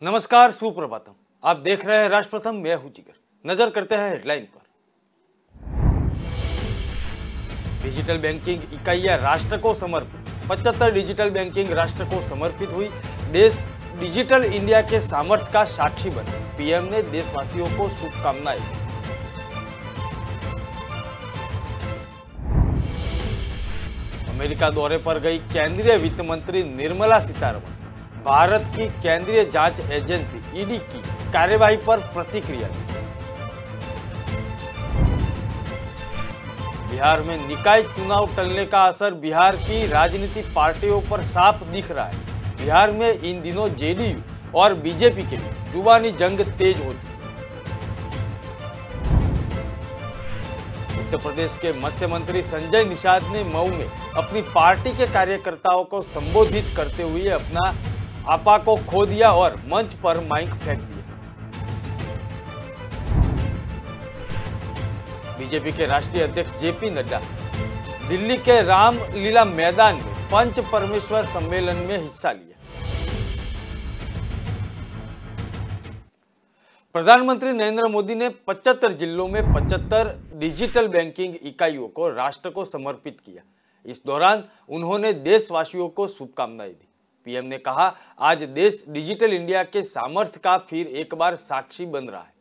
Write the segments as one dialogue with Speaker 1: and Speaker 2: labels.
Speaker 1: नमस्कार, सुप्रभातम। आप देख रहे हैं राष्ट्र प्रथम, मैं हूं जिगर। नजर करते हैं हेडलाइन पर। डिजिटल बैंकिंग इकाइयां राष्ट्र को समर्पित। 75 डिजिटल बैंकिंग राष्ट्र को समर्पित हुई। देश डिजिटल इंडिया के सामर्थ्य का साक्षी बने। पीएम ने देशवासियों को शुभकामनाएं दी। अमेरिका दौरे पर गई केंद्रीय वित्त मंत्री निर्मला सीतारमण। भारत की केंद्रीय जांच एजेंसी ईडी की कार्यवाही पर प्रतिक्रिया दी। बिहार में निकाय चुनाव टलने का असर बिहार की राजनीतिक पार्टियों पर साफ दिख रहा है। बिहार में इन दिनों जेडीयू और बीजेपी के बीच जुबानी जंग तेज हो चुकी है। उत्तर प्रदेश के मत्स्य मंत्री संजय निषाद ने मऊ में अपनी पार्टी के कार्यकर्ताओं को संबोधित करते हुए अपना आपा को खो दिया और मंच पर माइक फेंक दिया। बीजेपी के राष्ट्रीय अध्यक्ष जेपी नड्डा दिल्ली के रामलीला मैदान में पंच परमेश्वर सम्मेलन में हिस्सा लिया। प्रधानमंत्री नरेंद्र मोदी ने 75 जिलों में 75 डिजिटल बैंकिंग इकाइयों को राष्ट्र को समर्पित किया। इस दौरान उन्होंने देशवासियों को शुभकामनाएं दी। पीएम ने कहा, आज देश डिजिटल इंडिया के सामर्थ्य का फिर एक बार साक्षी बन रहा है।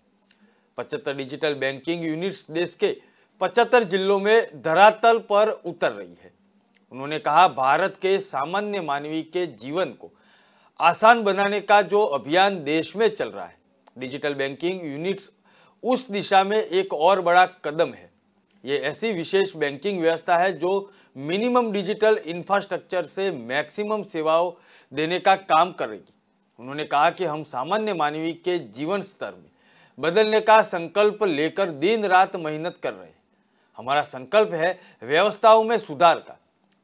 Speaker 1: 75 डिजिटल बैंकिंग यूनिट्स देश के 75 जिलों में धरातल पर उतर रही है। उन्होंने कहा, भारत के सामान्य मानवी के जीवन को आसान बनाने का जो अभियान देश में चल रहा है, डिजिटल बैंकिंग यूनिट्स उस दिशा में एक और बड़ा कदम है। ये ऐसी विशेष बैंकिंग व्यवस्था है जो मिनिमम डिजिटल इंफ्रास्ट्रक्चर से मैक्सिमम सेवाओं देने का काम करेगी। उन्होंने कहा कि हम सामान्य मानवी के जीवन स्तर में बदलने का संकल्प लेकर दिन रात मेहनत कर रहे हैं। हमारा संकल्प है व्यवस्थाओं में सुधार का,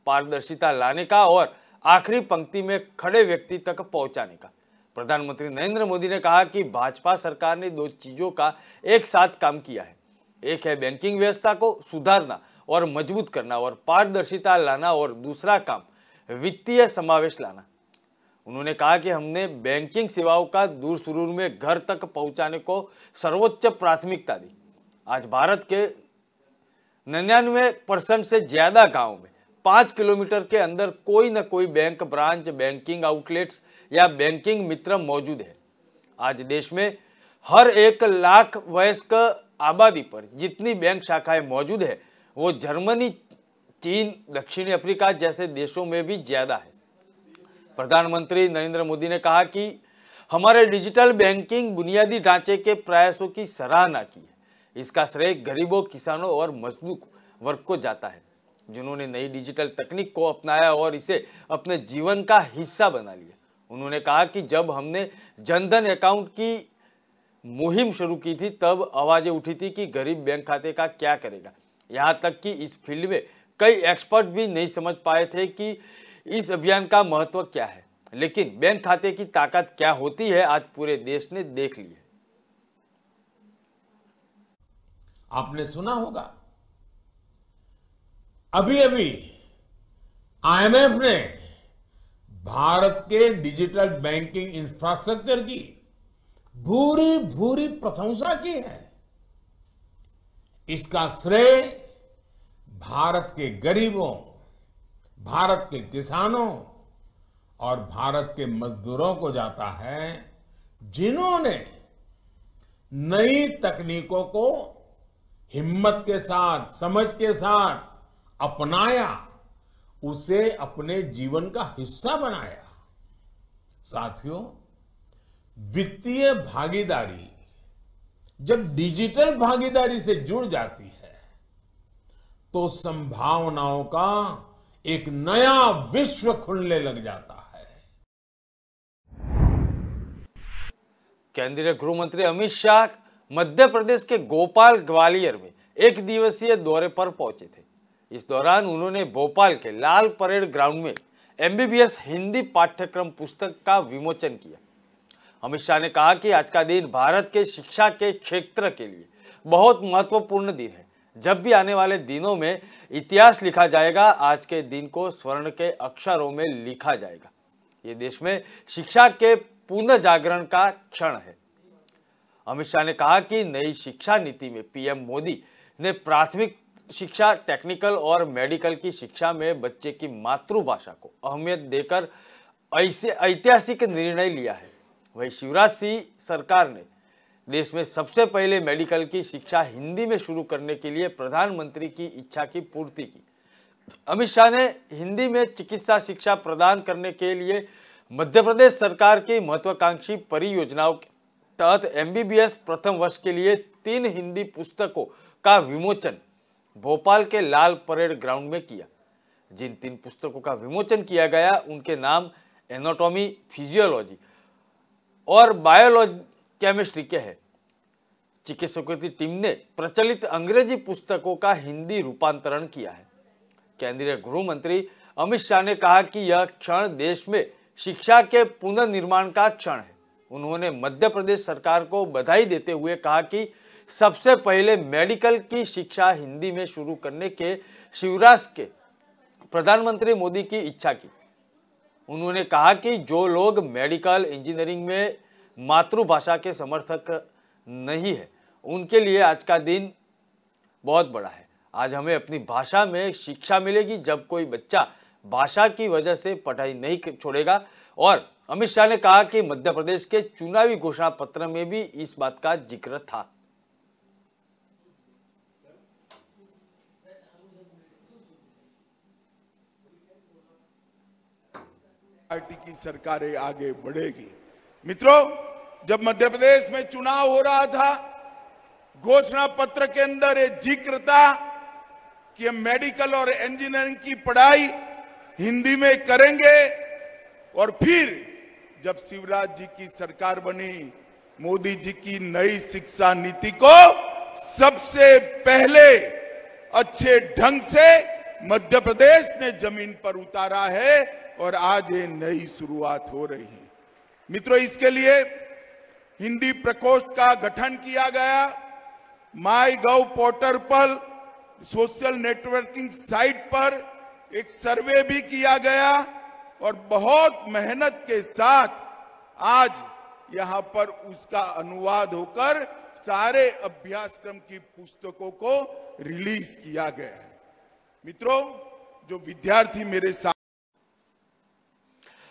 Speaker 1: पारदर्शिता लाने का और आखिरी पंक्ति में खड़े व्यक्ति तक पहुंचाने का। प्रधानमंत्री नरेंद्र मोदी ने कहा कि भाजपा सरकार ने दो चीजों का एक साथ काम किया है। एक है बैंकिंग व्यवस्था को सुधारना और मजबूत करना और पारदर्शिता लाना, और दूसरा काम वित्तीय समावेश लाना। उन्होंने कहा कि हमने बैंकिंग सेवाओं का दूर सुदूर में घर तक पहुंचाने को सर्वोच्च प्राथमिकता दी। आज भारत के 99% से ज्यादा गांवों में 5 किलोमीटर के अंदर कोई न कोई बैंक ब्रांच, बैंकिंग आउटलेट्स या बैंकिंग मित्र मौजूद है। आज देश में हर 1 लाख वयस्क आबादी पर जितनी बैंक शाखाएं मौजूद है, वो जर्मनी, चीन, दक्षिण अफ्रीका जैसे देशों में भी ज्यादा है। प्रधानमंत्री नरेंद्र मोदी ने कहा कि हमारे डिजिटल बैंकिंग बुनियादी ढांचे के प्रयासों की सराहना की है। इसका श्रेय गरीबों, किसानों और मजदूर वर्ग को जाता है, जिन्होंने नई डिजिटल तकनीक को अपनाया और इसे अपने जीवन का हिस्सा बना लिया। उन्होंने कहा कि जब हमने जनधन अकाउंट की मुहिम शुरू की थी, तब आवाजें उठी थी कि गरीब बैंक खाते का क्या करेगा। यहाँ तक कि इस फील्ड में कई एक्सपर्ट भी नहीं समझ पाए थे कि इस अभियान का महत्व क्या है। लेकिन बैंक खाते की ताकत क्या होती है, आज पूरे देश ने देख ली है।
Speaker 2: आपने सुना होगा, अभी अभी आईएमएफ ने भारत के डिजिटल बैंकिंग इंफ्रास्ट्रक्चर की भूरी भूरी प्रशंसा की है। इसका श्रेय भारत के गरीबों, भारत के किसानों और भारत के मजदूरों को जाता है, जिन्होंने नई तकनीकों को हिम्मत के साथ, समझ के साथ अपनाया, उसे अपने जीवन का हिस्सा बनाया। साथियों, वित्तीय भागीदारी जब डिजिटल भागीदारी से जुड़ जाती है, तो संभावनाओं का एक नया विश्व खुलने लग जाता है।
Speaker 1: केंद्रीय गृह मंत्री अमित शाह मध्य प्रदेश के भोपाल, ग्वालियर में एक दिवसीय दौरे पर पहुंचे थे। इस दौरान उन्होंने भोपाल के लाल परेड ग्राउंड में एमबीबीएस हिंदी पाठ्यक्रम पुस्तक का विमोचन किया। अमित शाह ने कहा कि आज का दिन भारत के शिक्षा के क्षेत्र के लिए बहुत महत्वपूर्ण दिन है। जब भी आने वाले दिनों में इतिहास लिखा जाएगा, आज के दिन को स्वर्ण के अक्षरों में लिखा जाएगा। ये देश में शिक्षा के पुनः जागरण का क्षण है। अमित शाह ने कहा कि नई शिक्षा नीति में पीएम मोदी ने प्राथमिक शिक्षा, टेक्निकल और मेडिकल की शिक्षा में बच्चे की मातृभाषा को अहमियत देकर ऐसे ऐतिहासिक निर्णय लिया है। वहीं शिवराज सिंह सरकार ने देश में सबसे पहले मेडिकल की शिक्षा हिंदी में शुरू करने के लिए प्रधानमंत्री की इच्छा की पूर्ति की। अमित शाह ने हिंदी में चिकित्सा शिक्षा प्रदान करने के लिए मध्य प्रदेश सरकार की महत्वाकांक्षी परियोजनाओं के तहत एमबीबीएस प्रथम वर्ष के लिए 3 हिंदी पुस्तकों का विमोचन भोपाल के लाल परेड ग्राउंड में किया। जिन 3 पुस्तकों का विमोचन किया गया उनके नाम एनाटॉमी, फिजियोलॉजी और बायोलॉजी केमिस्ट्री के हैं। चिकित्सकों की टीम ने प्रचलित अंग्रेजी पुस्तकों का हिंदी रूपांतरण किया है। केंद्रीय गृह मंत्री अमित शाह ने कहा कि यह क्षण देश में शिक्षा के पुनर्निर्माण का क्षण है। उन्होंने मध्य प्रदेश सरकार को बधाई देते हुए कहा कि सबसे पहले मेडिकल की शिक्षा हिंदी में शुरू करने के शिवराज के प्रधानमंत्री मोदी की इच्छा की। उन्होंने कहा कि जो लोग मेडिकल इंजीनियरिंग में मातृभाषा के समर्थक नहीं है उनके लिए आज का दिन बहुत बड़ा है। आज हमें अपनी भाषा में शिक्षा मिलेगी जब कोई बच्चा भाषा की वजह से पढ़ाई नहीं छोड़ेगा। और अमित शाह ने कहा कि मध्य प्रदेश के चुनावी घोषणा पत्र में भी इस बात का जिक्र था।
Speaker 3: पार्टी की सरकारें आगे बढ़ेगी। मित्रों, जब मध्य प्रदेश में चुनाव हो रहा था, घोषणा पत्र के अंदर एक जिक्र था कि हम मेडिकल और इंजीनियरिंग की पढ़ाई हिंदी में करेंगे। और फिर जब शिवराज जी की सरकार बनी, मोदी जी की नई शिक्षा नीति को सबसे पहले अच्छे ढंग से मध्य प्रदेश ने जमीन पर उतारा है और आज ये नई शुरुआत हो रही है। मित्रों, इसके लिए हिंदी प्रकोष्ठ का गठन किया गया। माई गव पोर्टल पर, सोशल नेटवर्किंग साइट पर एक सर्वे भी किया गया और बहुत मेहनत के साथ आज यहां पर उसका अनुवाद होकर सारे अभ्यासक्रम की पुस्तकों को रिलीज किया गया है। मित्रों, जो विद्यार्थी मेरे साथ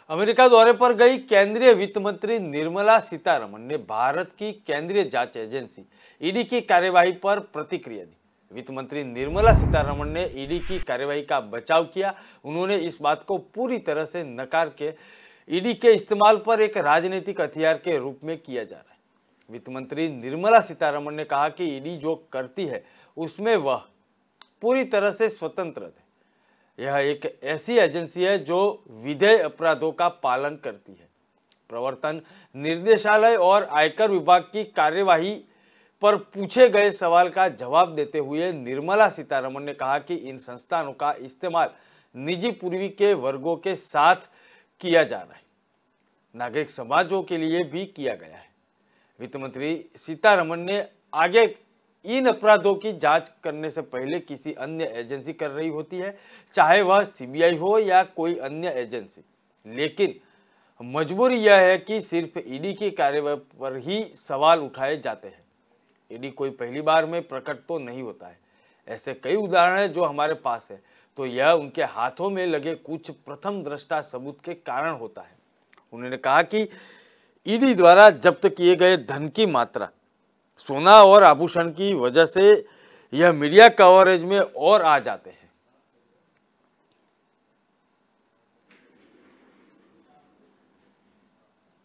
Speaker 1: अमेरिका दौरे पर गई केंद्रीय वित्त मंत्री निर्मला सीतारमण ने भारत की केंद्रीय जांच एजेंसी ईडी की कार्यवाही पर प्रतिक्रिया दी। वित्त मंत्री निर्मला सीतारमण ने ईडी की कार्यवाही का बचाव किया। उन्होंने इस बात को पूरी तरह से नकार के ईडी के इस्तेमाल पर एक राजनीतिक हथियार के रूप में किया जा रहा है। वित्त मंत्री निर्मला सीतारमण ने कहा कि ईडी जो करती है उसमें वह पूरी तरह से स्वतंत्र है। यह एक ऐसी एजेंसी है जो विधेय अपराधों का पालन करती है। प्रवर्तन निर्देशालय और आयकर विभाग की कार्यवाही पर पूछे गए सवाल का जवाब देते हुए निर्मला सीतारमण ने कहा कि इन संस्थानों का इस्तेमाल निजी पूर्वी के वर्गों के साथ किया जा रहा है, नागरिक समाजों के लिए भी किया गया है। वित्त मंत्री सीतारमण ने आगे इन अपराधों की जांच करने से पहले किसी अन्य एजेंसी कर रही होती है, चाहे वह सीबीआई हो या कोई अन्य एजेंसी, लेकिन मजबूरी यह है कि सिर्फ ईडी की कार्यवाही पर ही सवाल उठाए जाते हैं। ईडी कोई पहली बार में प्रकट तो नहीं होता है। ऐसे कई उदाहरण हैं जो हमारे पास है, तो यह उनके हाथों में लगे कुछ प्रथम दृष्टा सबूत के कारण होता है। उन्होंने कहा कि ईडी द्वारा जब्त किए गए धन की मात्रा सोना और आभूषण की वजह से यह मीडिया कवरेज में और आ जाते हैं।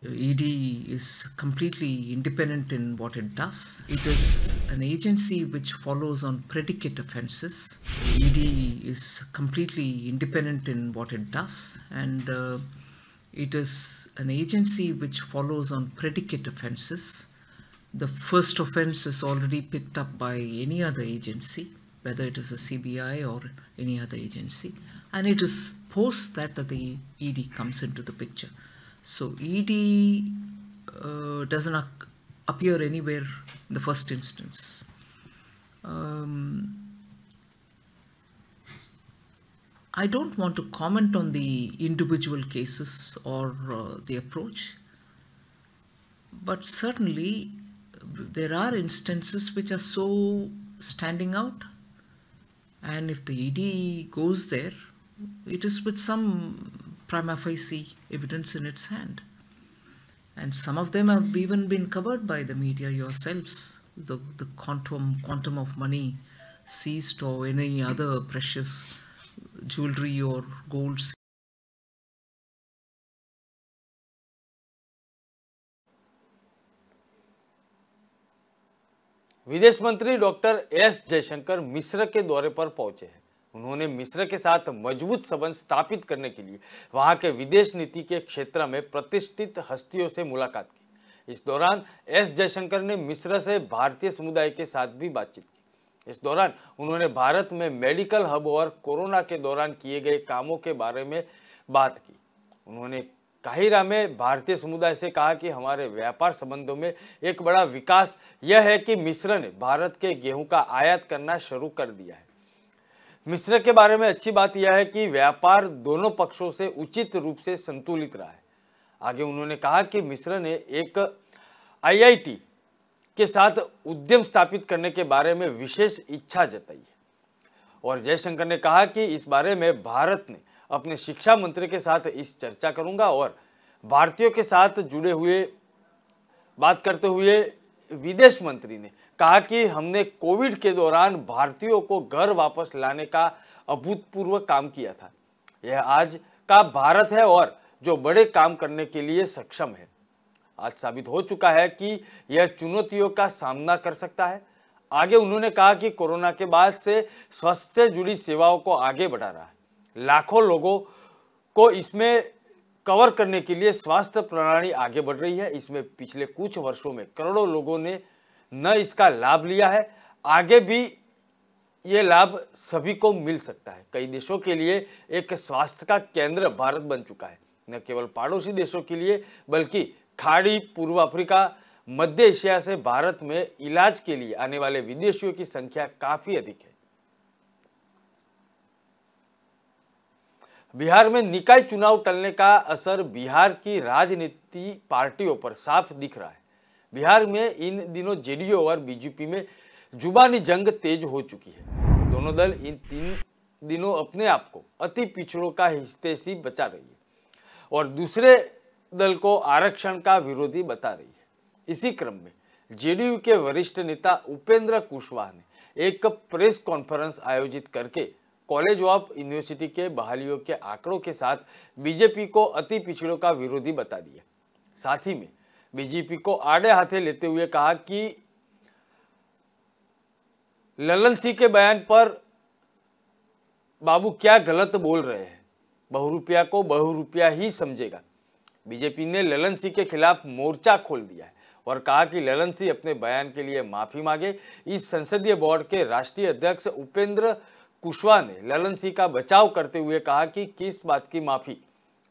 Speaker 4: ED is completely independent in what it does. It is an agency which follows on predicate offences. ED is completely independent in what it does, and it is an agency which follows on predicate offences. The first offence is already picked up by any other agency, whether it is a CBI or any other agency, and it is post that the ED comes into the picture. So ED doesn't appear anywhere in the first instance. I don't want to comment on the individual cases or the approach. But certainly, there are instances which are so standing out, and if the ED goes there, it is with some prima facie evidence in its hand. And some of them have even been covered by the media yourselves. The quantum of money seized or any other precious jewelry or gold.
Speaker 1: विदेश मंत्री doctor S Jaishankar मिस्र के दौरे पर पहुंचे हैं। उन्होंने मिस्र के साथ मजबूत संबंध स्थापित करने के लिए वहां के विदेश नीति के क्षेत्र में प्रतिष्ठित हस्तियों से मुलाकात की। इस दौरान एस जयशंकर ने मिस्र से भारतीय समुदाय के साथ भी बातचीत की। इस दौरान उन्होंने भारत में मेडिकल हब और कोरोना के दौरान किए गए कामों के बारे में बात की। उन्होंने काहिरा में भारतीय समुदाय से कहा कि हमारे व्यापार संबंधों में एक बड़ा विकास यह है कि मिस्र ने भारत के गेहूं का आयात करना शुरू कर दिया है। मिस्र के बारे में अच्छी बात यह है कि व्यापार दोनों पक्षों से उचित रूप से संतुलित रहा है। आगे उन्होंने कहा कि मिस्र ने एक IIT के साथ उद्यम स्थापित करने के बारे में विशेष इच्छा जताई है। और जयशंकर ने कहा कि इस बारे में भारत ने अपने शिक्षा मंत्री के साथ इस चर्चा करूंगा और भारतीयों के साथ जुड़े हुए बात करते हुए विदेश मंत्री ने कहा कि हमने कोविड के दौरान भारतीयों को घर वापस लाने का अभूतपूर्व काम किया था। यह आज का भारत है और जो बड़े काम करने के लिए सक्षम है। आज साबित हो चुका है कि यह चुनौतियों का सामना कर सकता है। आगे उन्होंने कहा कि कोरोना के बाद से स्वास्थ्य से जुड़ी सेवाओं को आगे बढ़ा रहा है। लाखों लोगों को इसमें कवर करने के लिए स्वास्थ्य प्रणाली आगे बढ़ रही है। इसमें पिछले कुछ वर्षों में करोड़ों लोगों ने न इसका लाभ लिया है, आगे भी ये लाभ सभी को मिल सकता है। कई देशों के लिए एक स्वास्थ्य का केंद्र भारत बन चुका है। न केवल पड़ोसी देशों के लिए बल्कि खाड़ी, पूर्व अफ्रीका, मध्य एशिया से भारत में इलाज के लिए आने वाले विदेशियों की संख्या काफी अधिक है। बिहार में निकाय चुनाव टलने का असर बिहार की राजनीति पार्टियों पर साफ दिख रहा है। बिहार में इन दिनों जेडीयू और बीजेपी में जुबानी जंग तेज हो चुकी है। दोनों दल इन 3 दिनों अपने आप को अति पिछड़ों का हिस्सेदार बचा रही है और दूसरे दल को आरक्षण का विरोधी बता रही है। इसी क्रम में जेडीयू के वरिष्ठ नेता उपेंद्र कुशवाहा ने एक प्रेस कॉन्फ्रेंस आयोजित करके कॉलेज ऑफ यूनिवर्सिटी के बहालियों के आंकड़ों के साथ बीजेपी को अति पिछड़ों का विरोधी बता दिया। साथ ही में बीजेपी को आड़े हाथे लेते हुए कहा कि ललन सिंह के बयान पर बाबू क्या गलत बोल रहे हैं, बहुरूपिया को बहुरूपिया ही समझेगा। बीजेपी ने ललन सिंह के खिलाफ मोर्चा खोल दिया है और कहा कि ललन सिंह अपने बयान के लिए माफी मांगे। इस संसदीय बोर्ड के राष्ट्रीय अध्यक्ष उपेंद्र कुशवाहा ने ललन सिंह का बचाव करते हुए कहा कि किस बात की माफी,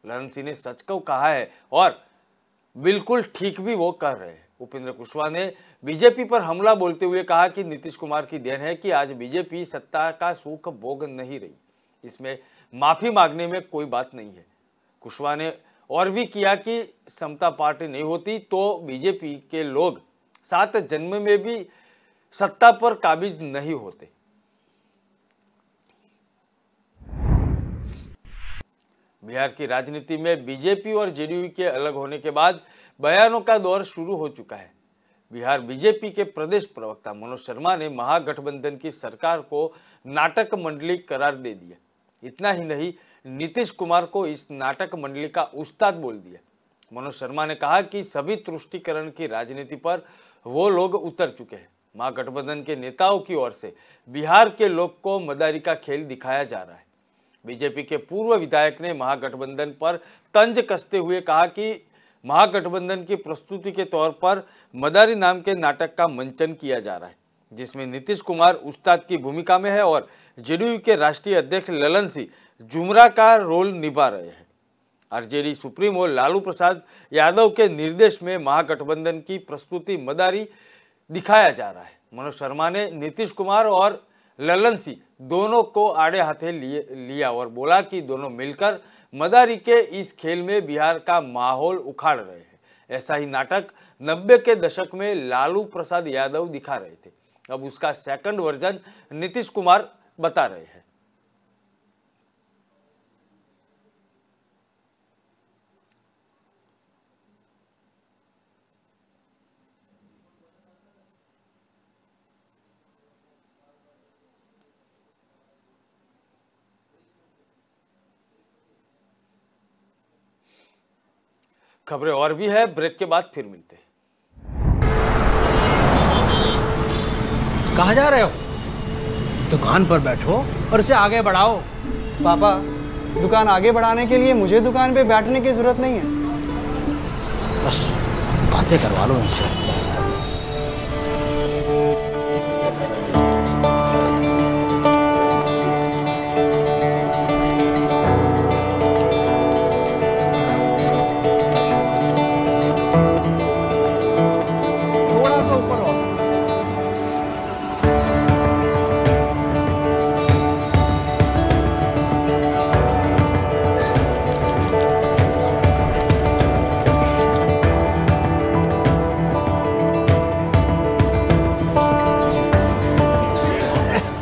Speaker 1: ललन सिंह ने सच को कहा है और बिल्कुल ठीक भी वो कर रहे हैं। उपेंद्र कुशवाहा ने बीजेपी पर हमला बोलते हुए कहा कि नीतीश कुमार की देन है कि आज बीजेपी सत्ता का सुख भोग नहीं रही, इसमें माफी मांगने में कोई बात नहीं है। कुशवाहा ने और भी किया कि समता पार्टी नहीं होती तो बीजेपी के लोग 7 जन्म में भी सत्ता पर काबिज नहीं होते। बिहार की राजनीति में बीजेपी और जेडीयू के अलग होने के बाद बयानों का दौर शुरू हो चुका है। बिहार बीजेपी के प्रदेश प्रवक्ता मनोज शर्मा ने महागठबंधन की सरकार को नाटक मंडली करार दे दिया। इतना ही नहीं, नीतीश कुमार को इस नाटक मंडली का उस्ताद बोल दिया। मनोज शर्मा ने कहा कि सभी तुष्टीकरण की राजनीति पर वो लोग उतर चुके हैं। महागठबंधन के नेताओं की ओर से बिहार के लोग को मदारी का खेल दिखाया जा रहा है। बीजेपी के पूर्व विधायक ने महागठबंधन पर तंज कसते हुए कहा कि महागठबंधन की प्रस्तुति के तौर पर मदारी नाम के नाटक का मंचन किया जा रहा है, जिसमें नीतीश कुमार उस्ताद की भूमिका में है और जेडीयू के राष्ट्रीय अध्यक्ष ललन सिंह जुमरा का रोल निभा रहे हैं। आरजेडी सुप्रीमो लालू प्रसाद यादव के निर्देश में महागठबंधन की प्रस्तुति मदारी दिखाया जा रहा है। मनोज शर्मा ने नीतीश कुमार और ललन सिंह दोनों को आड़े हाथे लिया और बोला कि दोनों मिलकर मदारी के इस खेल में बिहार का माहौल उखाड़ रहे हैं। ऐसा ही नाटक 90 के दशक में लालू प्रसाद यादव दिखा रहे थे। अब उसका सेकंड वर्जन नीतीश कुमार बता रहे हैं। खबरें और भी है, ब्रेक के बाद फिर मिलते हैं।
Speaker 5: कहाँ जा रहे हो? दुकान पर बैठो और इसे आगे बढ़ाओ।
Speaker 6: पापा, दुकान आगे बढ़ाने के लिए मुझे दुकान पे बैठने की जरूरत नहीं है।
Speaker 5: बस बातें करवा लो इनसे।
Speaker 6: थोड़ा सा ऊपर और।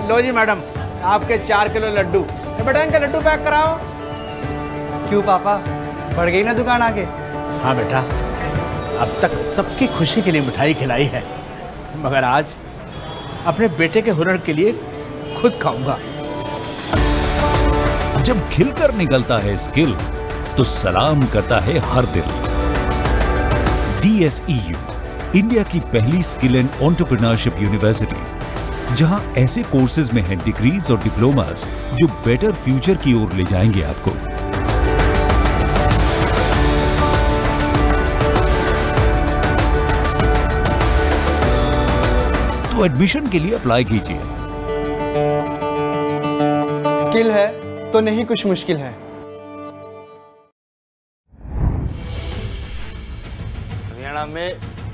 Speaker 5: लो जी मैडम, आपके 4 किलो लड्डू। बेटा इनके लड्डू पैक कराओ।
Speaker 6: क्यों पापा, बढ़ गई ना दुकान आगे?
Speaker 5: हाँ बेटा, अब तक सबकी खुशी के लिए मिठाई खिलाई है, मगर आज अपने बेटे के हुनर के लिए खुद खाऊंगा।
Speaker 7: जब खिलकर निकलता है स्किल तो सलाम करता है हर दिल। DSEU, इंडिया की पहली स्किल एंड एंटरप्रेन्योरशिप यूनिवर्सिटी, जहां ऐसे कोर्सेज में हैं डिग्रीज और डिप्लोमास जो बेटर फ्यूचर की ओर ले जाएंगे आपको। तो एडमिशन के लिए अप्लाई कीजिए।
Speaker 6: स्किल है तो नहीं कुछ मुश्किल है।
Speaker 1: हरियाणा में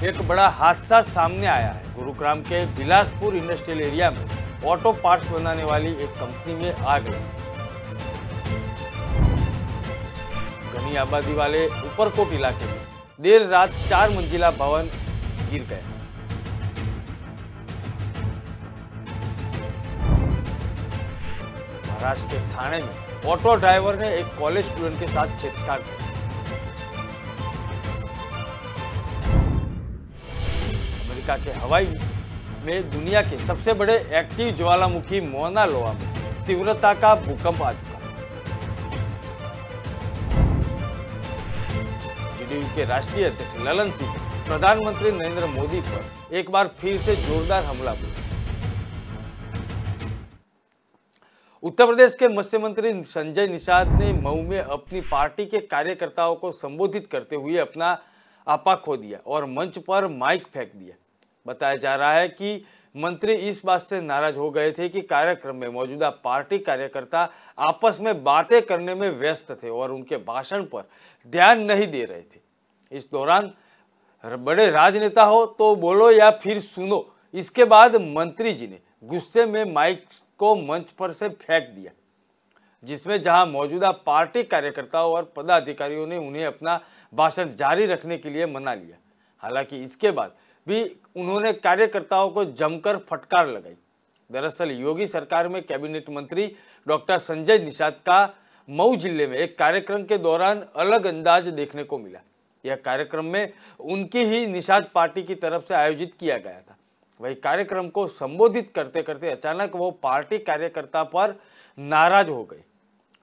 Speaker 1: एक बड़ा हादसा सामने आया है। गुरुग्राम के बिलासपुर इंडस्ट्रियल एरिया में ऑटो पार्ट्स बनाने वाली एक कंपनी में आग लगी। घनी आबादी वाले ऊपरकोट इलाके में देर रात 4 मंजिला भवन गिर गया। महाराष्ट्र के ठाणे में ऑटो ड्राइवर ने एक कॉलेज स्टूडेंट के साथ छेड़छाड़ की। अमेरिका के हवाई में दुनिया के सबसे बड़े एक्टिव ज्वालामुखी मौना लोआ में तीव्रता का भूकंप आ चुका है। जेडीयू के राष्ट्रीय अध्यक्ष ललन सिंह प्रधानमंत्री नरेंद्र मोदी पर एक बार फिर से जोरदार हमला बोले। उत्तर प्रदेश के मत्स्य मंत्री संजय निषाद ने मऊ में अपनी पार्टी के कार्यकर्ताओं को संबोधित करते हुए अपना आपा खो दिया और मंच पर माइक फेंक दिया। बताया जा रहा है कि मंत्री इस बात से नाराज हो गए थे कि कार्यक्रम में मौजूदा पार्टी कार्यकर्ता आपस में बातें करने में व्यस्त थे और उनके भाषण पर ध्यान नहीं दे रहे थे। इस दौरान बड़े राजनेता हो तो बोलो या फिर सुनो, इसके बाद मंत्री जी ने गुस्से में माइक को मंच पर से फेंक दिया, जिसमें जहां मौजूदा पार्टी कार्यकर्ताओं और पदाधिकारियों ने उन्हें अपना भाषण जारी रखने के लिए मना लिया। हालांकि इसके बाद भी उन्होंने कार्यकर्ताओं को जमकर फटकार लगाई। दरअसल योगी सरकार में कैबिनेट मंत्री डॉक्टर संजय निषाद का मऊ जिले में एक कार्यक्रम के दौरान अलग अंदाज देखने को मिला। यह कार्यक्रम में उनकी ही निषाद पार्टी की तरफ से आयोजित किया गया था। वही कार्यक्रम को संबोधित करते करते अचानक वो पार्टी कार्यकर्ता पर नाराज हो गए।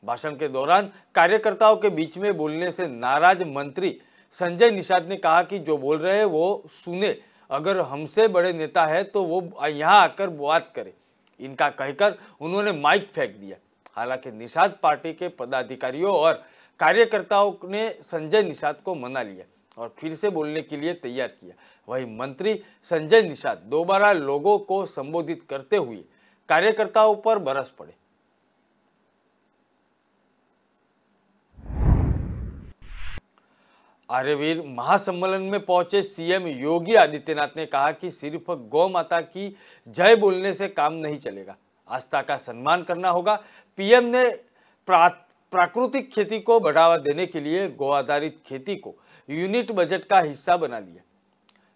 Speaker 1: भाषण के दौरान कार्यकर्ताओं के बीच में बोलने से नाराज मंत्री संजय निषाद ने कहा कि जो बोल रहे हैं वो सुने, अगर हमसे बड़े नेता है तो वो यहाँ आकर बात करे। इनका कहकर उन्होंने माइक फेंक दिया। हालांकि निषाद पार्टी के पदाधिकारियों और कार्यकर्ताओं ने संजय निषाद को मना लिया और फिर से बोलने के लिए तैयार किया। वही मंत्री संजय निषाद दोबारा लोगों को संबोधित करते हुए कार्यकर्ताओं पर बरस पड़े। आर्यवीर महासम्मेलन में पहुंचे सीएम योगी आदित्यनाथ ने कहा कि सिर्फ गौ माता की जय बोलने से काम नहीं चलेगा, आस्था का सम्मान करना होगा। पीएम ने प्राकृतिक खेती को बढ़ावा देने के लिए गौ आधारित खेती को यूनिट बजट का हिस्सा बना लिया।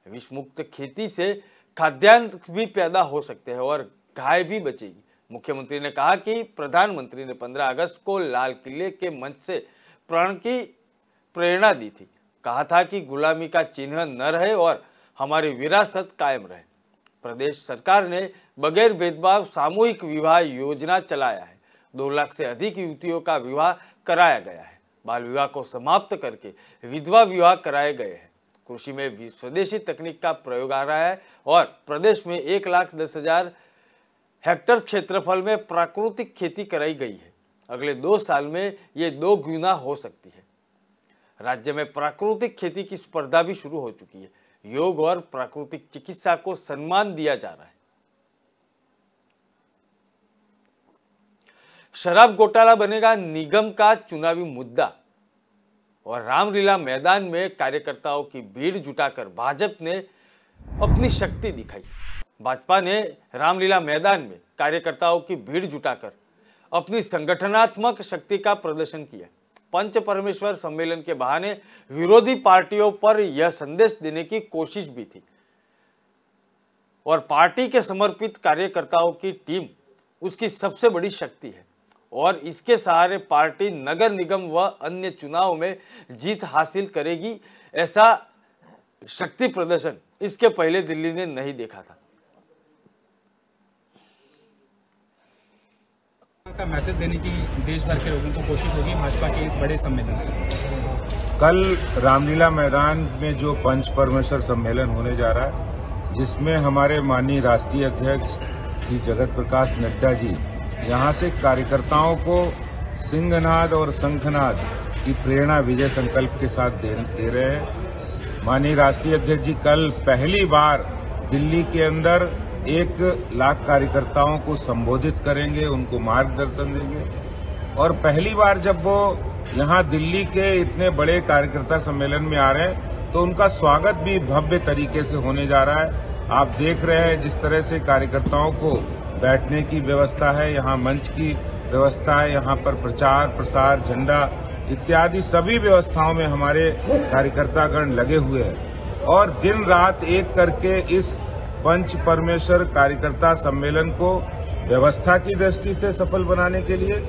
Speaker 1: विष मुक्त खेती से खाद्यान्न भी पैदा हो सकते हैं और गाय भी बचेगी। मुख्यमंत्री ने कहा कि प्रधानमंत्री ने 15 अगस्त को लाल किले के मंच से प्रण की प्रेरणा दी थी। कहा था कि गुलामी का चिन्ह न रहे और हमारी विरासत कायम रहे। प्रदेश सरकार ने बगैर भेदभाव सामूहिक विवाह योजना चलाया है। 2 लाख से अधिक युवतियों का विवाह कराया गया है। बाल विवाह को समाप्त करके विधवा विवाह कराए गए हैं। कृषि में स्वदेशी तकनीक का प्रयोग आ रहा है और प्रदेश में 1,10,000 हेक्टेयर क्षेत्रफल में प्राकृतिक खेती कराई गई है। अगले 2 साल में ये 2 गुना हो सकती है। राज्य में प्राकृतिक खेती की स्पर्धा भी शुरू हो चुकी है। योग और प्राकृतिक चिकित्सा को सम्मान दिया जा रहा है। शराब घोटाला बनेगा निगम का चुनावी मुद्दा और रामलीला मैदान में कार्यकर्ताओं की भीड़ जुटाकर भाजपा ने अपनी शक्ति दिखाई। भाजपा ने रामलीला मैदान में कार्यकर्ताओं की भीड़ जुटाकर अपनी संगठनात्मक शक्ति का प्रदर्शन किया। पंच परमेश्वर सम्मेलन के बहाने विरोधी पार्टियों पर यह संदेश देने की कोशिश भी थी और पार्टी के समर्पित कार्यकर्ताओं की टीम उसकी सबसे बड़ी शक्ति है और इसके सहारे पार्टी नगर निगम व अन्य चुनाव में जीत हासिल करेगी। ऐसा शक्ति प्रदर्शन इसके पहले दिल्ली ने नहीं देखा था।
Speaker 8: का मैसेज देने की देश भर के लोगों को कोशिश होगी भाजपा के इस बड़े सम्मेलन से।
Speaker 9: कल रामलीला मैदान में जो पंच परमेश्वर सम्मेलन होने जा रहा है, जिसमें हमारे माननीय राष्ट्रीय अध्यक्ष श्री जगत प्रकाश नड्डा जी यहां से कार्यकर्ताओं को सिंहनाद और शंखनाद की प्रेरणा विजय संकल्प के साथ दे रहे हैं। माननीय राष्ट्रीय अध्यक्ष जी कल पहली बार दिल्ली के अंदर 1 लाख कार्यकर्ताओं को संबोधित करेंगे, उनको मार्गदर्शन देंगे और पहली बार जब वो यहां दिल्ली के इतने बड़े कार्यकर्ता सम्मेलन में आ रहे हैं तो उनका स्वागत भी भव्य तरीके से होने जा रहा है। आप देख रहे हैं जिस तरह से कार्यकर्ताओं को बैठने की व्यवस्था है, यहाँ मंच की व्यवस्था है, यहाँ पर प्रचार प्रसार झंडा इत्यादि सभी व्यवस्थाओं में हमारे कार्यकर्तागण लगे हुए हैं और दिन रात एक करके इस पंच परमेश्वर कार्यकर्ता सम्मेलन को व्यवस्था की दृष्टि से सफल बनाने के लिए,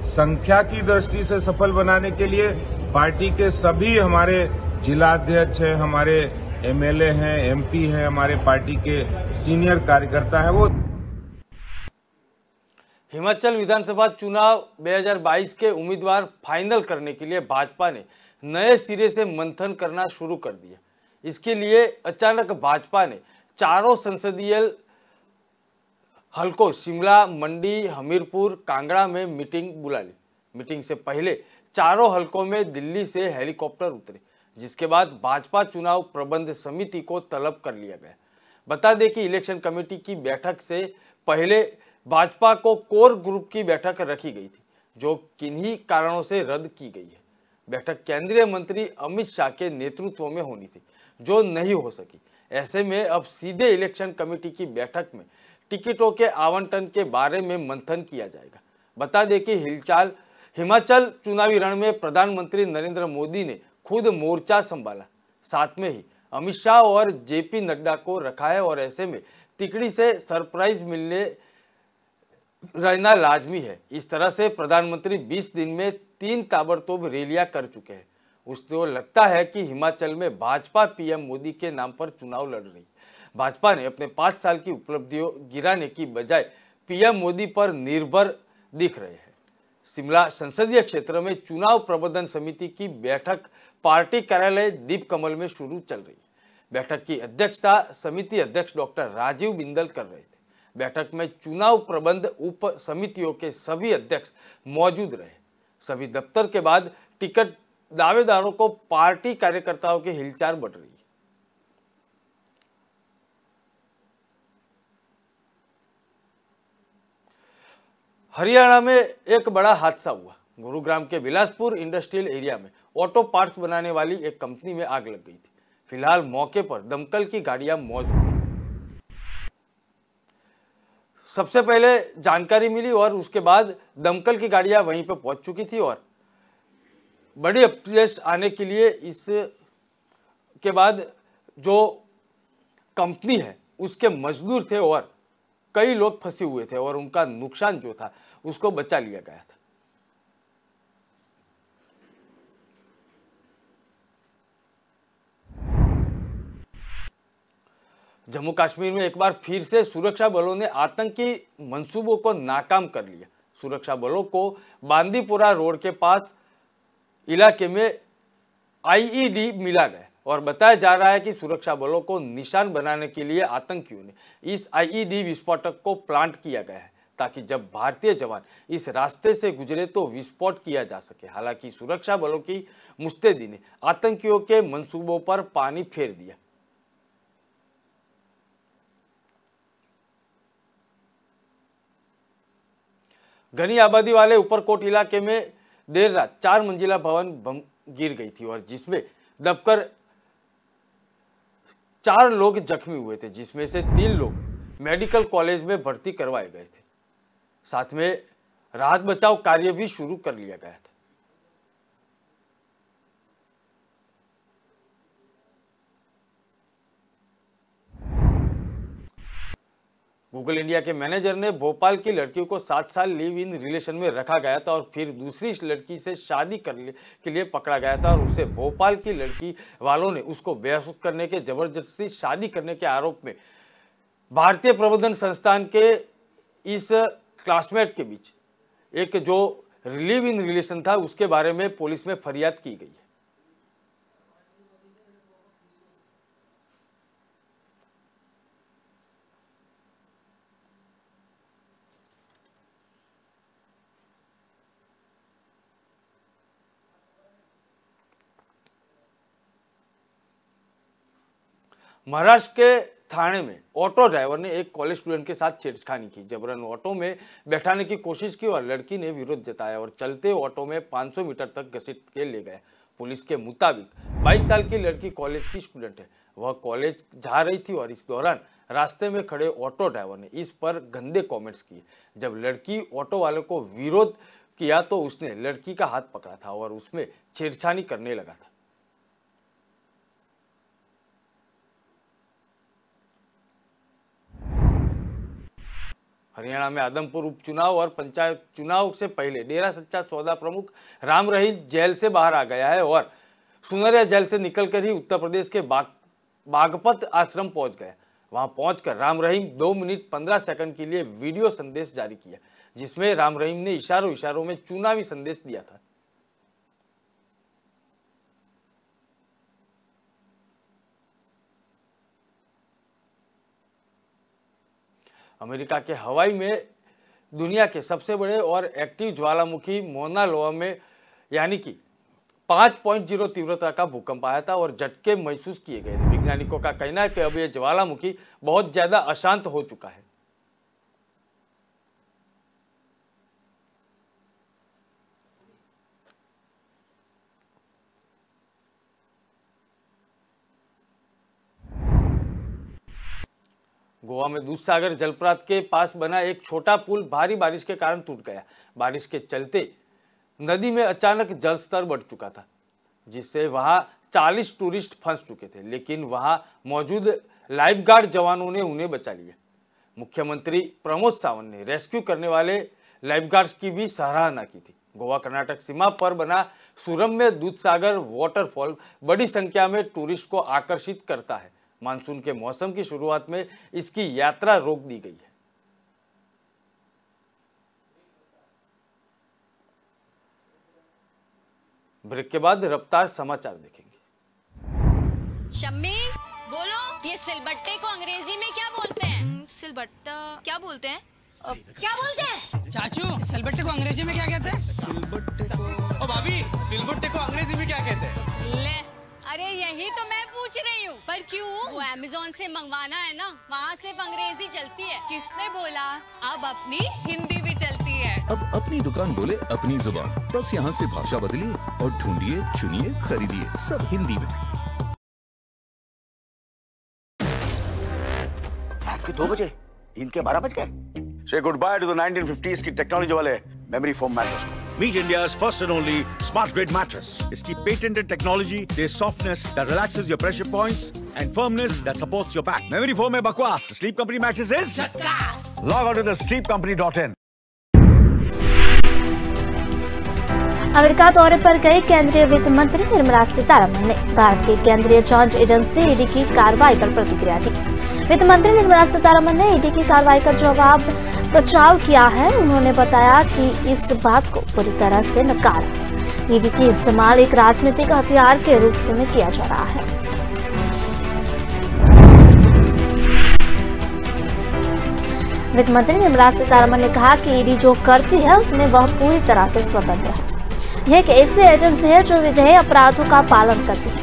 Speaker 9: संख्या की दृष्टि से सफल बनाने के लिए पार्टी के सभी हमारे जिलाध्यक्ष हैं, हमारे एमएलए हैं, एमपी हैं, हमारे पार्टी के सीनियर कार्यकर्ता हैं। वो
Speaker 1: हिमाचल विधानसभा चुनाव 2022 के उम्मीदवार फाइनल करने के लिए भाजपा ने नए सिरे से मंथन करना शुरू कर दिया। इसके लिए अचानक भाजपा ने चारों संसदीय हलकों शिमला, मंडी, हमीरपुर, कांगड़ा में मीटिंग बुला ली। मीटिंग से पहले चारों हलकों में दिल्ली से हेलीकॉप्टर उतरे, जिसके बाद भाजपा चुनाव प्रबंध समिति को तलब कर लिया गया। बता दें कि इलेक्शन कमेटी की बैठक से पहले भाजपा को कोर ग्रुप की बैठक रखी गई थी, जो किन्हीं कारणों से रद्द की गई है। बैठक केंद्रीय मंत्री अमित शाह के नेतृत्व में होनी थी, जो नहीं हो सकी। ऐसे में अब सीधे इलेक्शन कमेटी की बैठक में टिकटों के आवंटन के बारे में मंथन किया जाएगा। बता दें कि हिमाचल चुनावी रण में प्रधानमंत्री नरेंद्र मोदी ने खुद मोर्चा संभाला, साथ में ही अमित शाह और जेपी नड्डा को रखा है और ऐसे में तिकड़ी से सरप्राइज मिलने रहना लाजमी है। इस तरह से प्रधानमंत्री 20 दिन में 3 ताबड़तोड़ रैलियां कर चुके हैं। उसको लगता है कि हिमाचल में भाजपा पीएम मोदी के नाम पर चुनाव लड़ रही। भाजपा ने अपने 5 साल की उपलब्धियों गिराने की बजाय पीएम मोदी पर निर्भर दिख रहे हैं। शिमला संसदीय क्षेत्र में चुनाव प्रबंधन समिति की बैठक पार्टी कार्यालय दीप कमल में शुरू चल रही है। बैठक की अध्यक्षता समिति अध्यक्ष डॉक्टर राजीव बिंदल कर रहे थे। बैठक में चुनाव प्रबंध उप समितियों के सभी अध्यक्ष मौजूद रहे। सभी दफ्तर के बाद टिकट दावेदारों को पार्टी कार्यकर्ताओं की हिलचाल बढ़ रही है। हरियाणा में एक बड़ा हादसा हुआ। गुरुग्राम के बिलासपुर इंडस्ट्रियल एरिया में ऑटो पार्ट्स बनाने वाली एक कंपनी में आग लग गई थी। फिलहाल मौके पर दमकल की गाड़ियां मौजूद हैं। सबसे पहले जानकारी मिली और उसके बाद दमकल की गाड़ियां वहीं पर पहुंच चुकी थी और बड़ी अपडेट्स आने के लिए इस के बाद जो कंपनी है उसके मजदूर थे और कई लोग फंसे हुए थे और उनका नुकसान जो था उसको बचा लिया गया था। जम्मू कश्मीर में एक बार फिर से सुरक्षा बलों ने आतंकी मंसूबों को नाकाम कर लिया। सुरक्षा बलों को बांदीपुरा रोड के पास इलाके में आईईडी मिला गया और बताया जा रहा है कि सुरक्षा बलों को निशान बनाने के लिए आतंकियों ने इस आईईडी विस्फोटक को प्लांट किया गया है ताकि जब भारतीय जवान इस रास्ते से गुजरे तो विस्फोट किया जा सके। हालांकि सुरक्षा बलों की मुस्तैदी ने आतंकियों के मंसूबों पर पानी फेर दिया। घनी आबादी वाले उपरकोट इलाके में देर रात 4 मंजिला भवन बम गिर गई थी और जिसमें दबकर 4 लोग जख्मी हुए थे, जिसमें से 3 लोग मेडिकल कॉलेज में भर्ती करवाए गए थे। साथ में राहत बचाव कार्य भी शुरू कर लिया गया था। गूगल इंडिया के मैनेजर ने भोपाल की लड़कियों को 7 साल लिव इन रिलेशन में रखा गया था और फिर दूसरी लड़की से शादी करने के लिए पकड़ा गया था और उसे भोपाल की लड़की वालों ने उसको बेहोश करने के जबरदस्ती शादी करने के आरोप में भारतीय प्रबंधन संस्थान के इस क्लासमेट के बीच एक जो लिव इन रिलेशन था उसके बारे में पुलिस में फरियाद की गई है। महाराष्ट्र के थाने में ऑटो ड्राइवर ने एक कॉलेज स्टूडेंट के साथ छेड़खानी की, जबरन ऑटो में बैठाने की कोशिश की और लड़की ने विरोध जताया और चलते ऑटो में 500 मीटर तक घसीट के ले गए। पुलिस के मुताबिक 22 साल की लड़की कॉलेज की स्टूडेंट है। वह कॉलेज जा रही थी और इस दौरान रास्ते में खड़े ऑटो ड्राइवर ने इस पर गंदे कॉमेंट्स किए। जब लड़की ऑटो वाले को विरोध किया तो उसने लड़की का हाथ पकड़ा था और उसमें छेड़छानी करने लगा था। हरियाणा में आदमपुर उपचुनाव और पंचायत चुनाव से पहले डेरा सच्चा सौदा प्रमुख राम रहीम जेल से बाहर आ गया है और सुनरिया जेल से निकलकर ही उत्तर प्रदेश के बागपत आश्रम पहुंच गया। वहां पहुंचकर राम रहीम 2 मिनट 15 सेकंड के लिए वीडियो संदेश जारी किया, जिसमें राम रहीम ने इशारों में चुनावी संदेश दिया था। अमेरिका के हवाई में दुनिया के सबसे बड़े और एक्टिव ज्वालामुखी मौना लोआ में यानी कि 5.0 तीव्रता का भूकंप आया था और झटके महसूस किए गए थे। वैज्ञानिकों का कहना है कि अब यह ज्वालामुखी बहुत ज्यादा अशांत हो चुका है। गोवा में दूधसागर जलप्रपात के पास बना एक छोटा पुल भारी बारिश के कारण टूट गया। बारिश के चलते नदी में अचानक जल स्तर बढ़ चुका था, जिससे वहां 40 टूरिस्ट फंस चुके थे, लेकिन वहां मौजूद लाइफगार्ड जवानों ने उन्हें बचा लिया। मुख्यमंत्री प्रमोद सावंत ने रेस्क्यू करने वाले लाइफगार्ड्स की भी सराहना की थी। गोवा कर्नाटक सीमा पर बना सुरम्य दूधसागर वाटरफॉल बड़ी संख्या में टूरिस्ट को आकर्षित करता है। मानसून के मौसम की शुरुआत में इसकी यात्रा रोक दी गई है। ब्रेक के बाद रफ्तार समाचार देखेंगे।
Speaker 10: शम्मी बोलो, ये सिलबट्टे को अंग्रेजी में क्या बोलते हैं?
Speaker 11: सिलबट्टा क्या बोलते हैं?
Speaker 10: क्या बोलते हैं?
Speaker 12: चाचू, सिलबट्टे को अंग्रेजी में क्या कहते हैं?
Speaker 13: सिलबट्टे को ओ भाभी, सिलबट्टे को अंग्रेजी में क्या कहते हैं?
Speaker 10: ले, अरे यही तो मैं पूछ रही हूँ।
Speaker 11: पर क्यों?
Speaker 10: वो अमेज़न से मंगवाना है ना, वहाँ सिर्फ अंग्रेजी चलती है।
Speaker 11: किसने बोला? अब अपनी हिंदी भी चलती है।
Speaker 7: अब अपनी दुकान बोले अपनी जुबान, बस यहाँ से भाषा बदलिए और ढूंढिए, चुनिए, खरीदिए, सब हिंदी में।
Speaker 14: रात के 2 बजे, दिन के 12 बज गए। Say goodbye to the 1950s की टेक्नोलॉजी वाले मेमोरी फोम मैट्रेस को। Meet India's first and only smart grade mattress. इसकी patented technology देs softness that relaxes your pressure points and firmness that supports your back. Memory foam में बकवास. Sleep Company mattress is झक्कास. Log on to the sleepcompany.in.
Speaker 15: America दौरे पर गए केंद्रीय वित्त मंत्री निर्मला सीतारमण ने भारत की केंद्रीय जांच एजेंसी ईडी की कार्रवाई पर प्रतिक्रिया दी। वित्त मंत्री निर्मला सीतारमण ने ईडी की कार्रवाई का जवाब बचाव किया है। उन्होंने बताया कि इस बात को पूरी तरह से नकारा। ईडी की इस्तेमाल एक राजनीतिक हथियार के रूप में किया जा रहा है। वित्त मंत्री निर्मला सीतारमण ने कहा कि ईडी जो करती है उसमें वह पूरी तरह से स्वतंत्र है। यह एक ऐसी एजेंसी है जो विधेय अपराधों का पालन करती है।